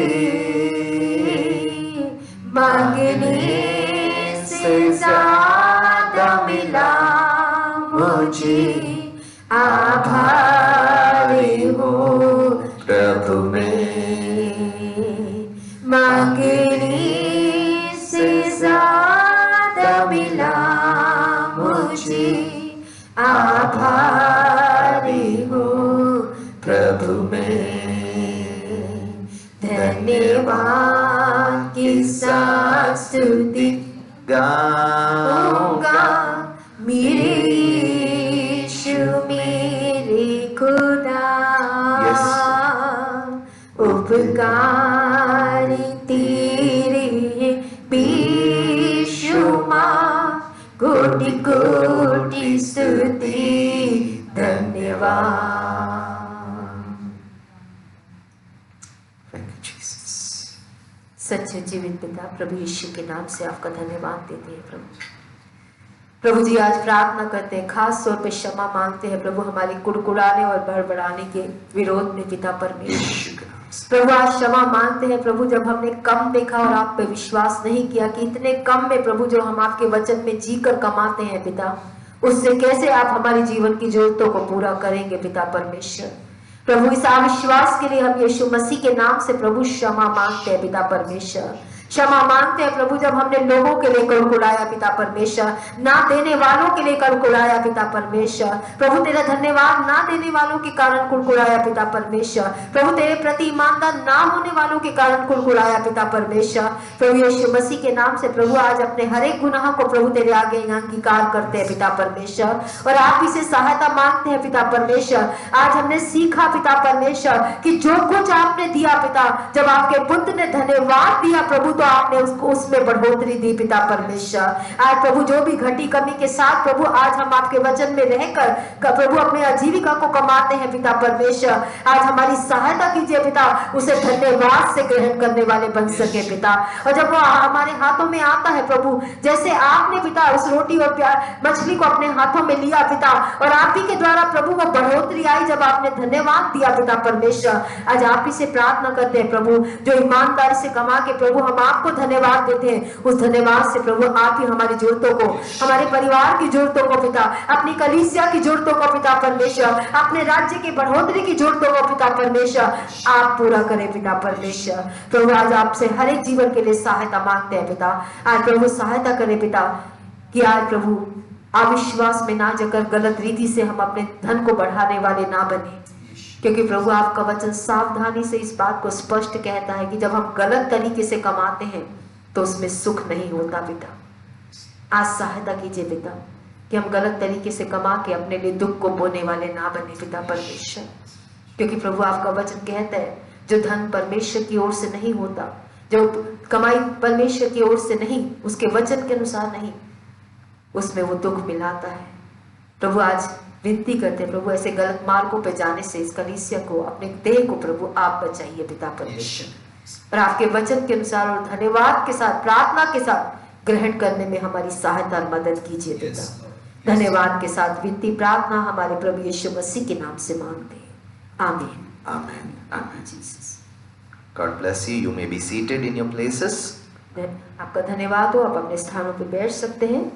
मांगने से ज्यादा मिला मुझे, आभारी हूँ प्रभु मैं, मांगने से ज्यादा मिला मुझे, आभारी हूँ प्रभु मैं, धन्यवाद के साथ स्तुति गाऊंगा मेरे यीशु मेरे खुदा, उपकारी तेरे बेशुमार, कोटि कोटि स्तुति धन्यवाद। सच्चे जीवित पिता प्रभु यीशु के नाम से आपका धन्यवाद देते हैं प्रभु जी, आज प्रार्थना करते हैं, खास तौर पे क्षमा मांगते हैं प्रभु हमारे कुड़कुड़ाने और बड़बड़ाने के विरोध में पिता परमेश्वर। प्रभु आज क्षमा मांगते हैं प्रभु, जब हमने कम देखा और आप पे विश्वास नहीं किया कि इतने कम में प्रभु जो हम आपके वचन में जीकर कमाते हैं पिता, उससे कैसे आप हमारे जीवन की जरूरतों को पूरा करेंगे पिता परमेश्वर। प्रभु इस अविश्वास के लिए हम यीशु मसीह के नाम से प्रभु क्षमा मांगते हैं पिता परमेश्वर। क्षमा मांगते हैं प्रभु, जब हमने लोगों के लिए कुड़कुड़ाया पिता परमेश्वर, ना देने वालों के लिए कुड़कुड़ाया पिता परमेश्वर। प्रभु तेरा धन्यवाद, ना देने वालों के कारण कुड़कुड़ाया पिता परमेश्वर। प्रभु तेरे प्रति ईमानदार ना होने वालों के कारण कुड़कुड़ाया पिता परमेश्वर। प्रभु यीशु मसीह के नाम से प्रभु आज अपने हर एक गुनाह को प्रभु तेरे आगे अंगीकार करते हैं पिता परमेश्वर, और आप इसे सहायता मांगते हैं पिता परमेश्वर। आज हमने सीखा पिता परमेश्वर कि जो कुछ आपने दिया पिता, जब आपके पुत्र ने धन्यवाद दिया प्रभु, तो आपने उसको उसमें बढ़ोतरी दी पिता परमेश्वर। आज प्रभु जो भी घटी कमी के साथ प्रभु आज हम आपके वचन में रहकर प्रभु अपने आजीविका को कमाते हैं पिता परमेश्वर, आज हमारी सहायता कीजिए पिता, उसे धन्यवाद से ग्रहण करने वाले बन सके पिता। और जब वो हमारे हाथों में आता है प्रभु, जैसे आपने पिता उस रोटी और मछली को अपने हाथों में लिया पिता, और आप ही के द्वारा प्रभु वो बढ़ोतरी आई जब आपने धन्यवाद दिया पिता परमेश्वर। आज आप ही से प्रार्थना करते हैं प्रभु, जो ईमानदारी से कमा के प्रभु हम आपको धन्यवाद देते हैं, उस धन्यवाद से प्रभु आप ही हमारी जरूरतों को, हमारे परिवार की जरूरतों को पिता, अपनी कलीसिया की जरूरतों को पिता परमेश्वर, अपने राज्य की बढ़ोतरी की जरूरतों को पिता परमेश्वर आप पूरा करें पिता परमेश्वर। प्रभु आज आपसे हर एक जीवन के लिए सहायता मांगते हैं पिता। आज प्रभु सहायता करें पिता कि आज प्रभु अविश्वास में ना जाकर गलत रीति से हम अपने धन को बढ़ाने वाले ना बने, क्योंकि प्रभु आपका वचन सावधानी से इस बात को स्पष्ट कहता है कि जब हम गलत तरीके से कमाते हैं तो उसमें सुख नहीं होता पिता। आज सहायता कीजिए पिता कि हम गलत तरीके से कमा के अपने लिए दुख को बोने वाले ना बने पिता परमेश्वर, क्योंकि प्रभु आपका वचन कहता है जो धन परमेश्वर की ओर से नहीं होता, जो कमाई परमेश्वर की ओर से नहीं, उसके वचन के अनुसार नहीं, उसमें वो दुख मिलाता है। प्रभु आज विनती करते प्रभु ऐसे गलत मार्गों पे जाने से इस कलीसिया को, अपने देह को प्रभु आप बचाइए पिता परमेश्वर, और आपके वचन के अनुसार और धन्यवाद के साथ, प्रार्थना के साथ ग्रहण करने में हमारी सहायता और मदद कीजिए पिता। धन्यवाद के साथ विनती प्रार्थना हमारे प्रभु यीशु मसीह के नाम से मांगते हैं, आमीन। Amen. Amen. Jesus. God bless you. You may be seated in your places. आपका धन्यवाद हो, आप अपने स्थानों पर बैठ सकते हैं।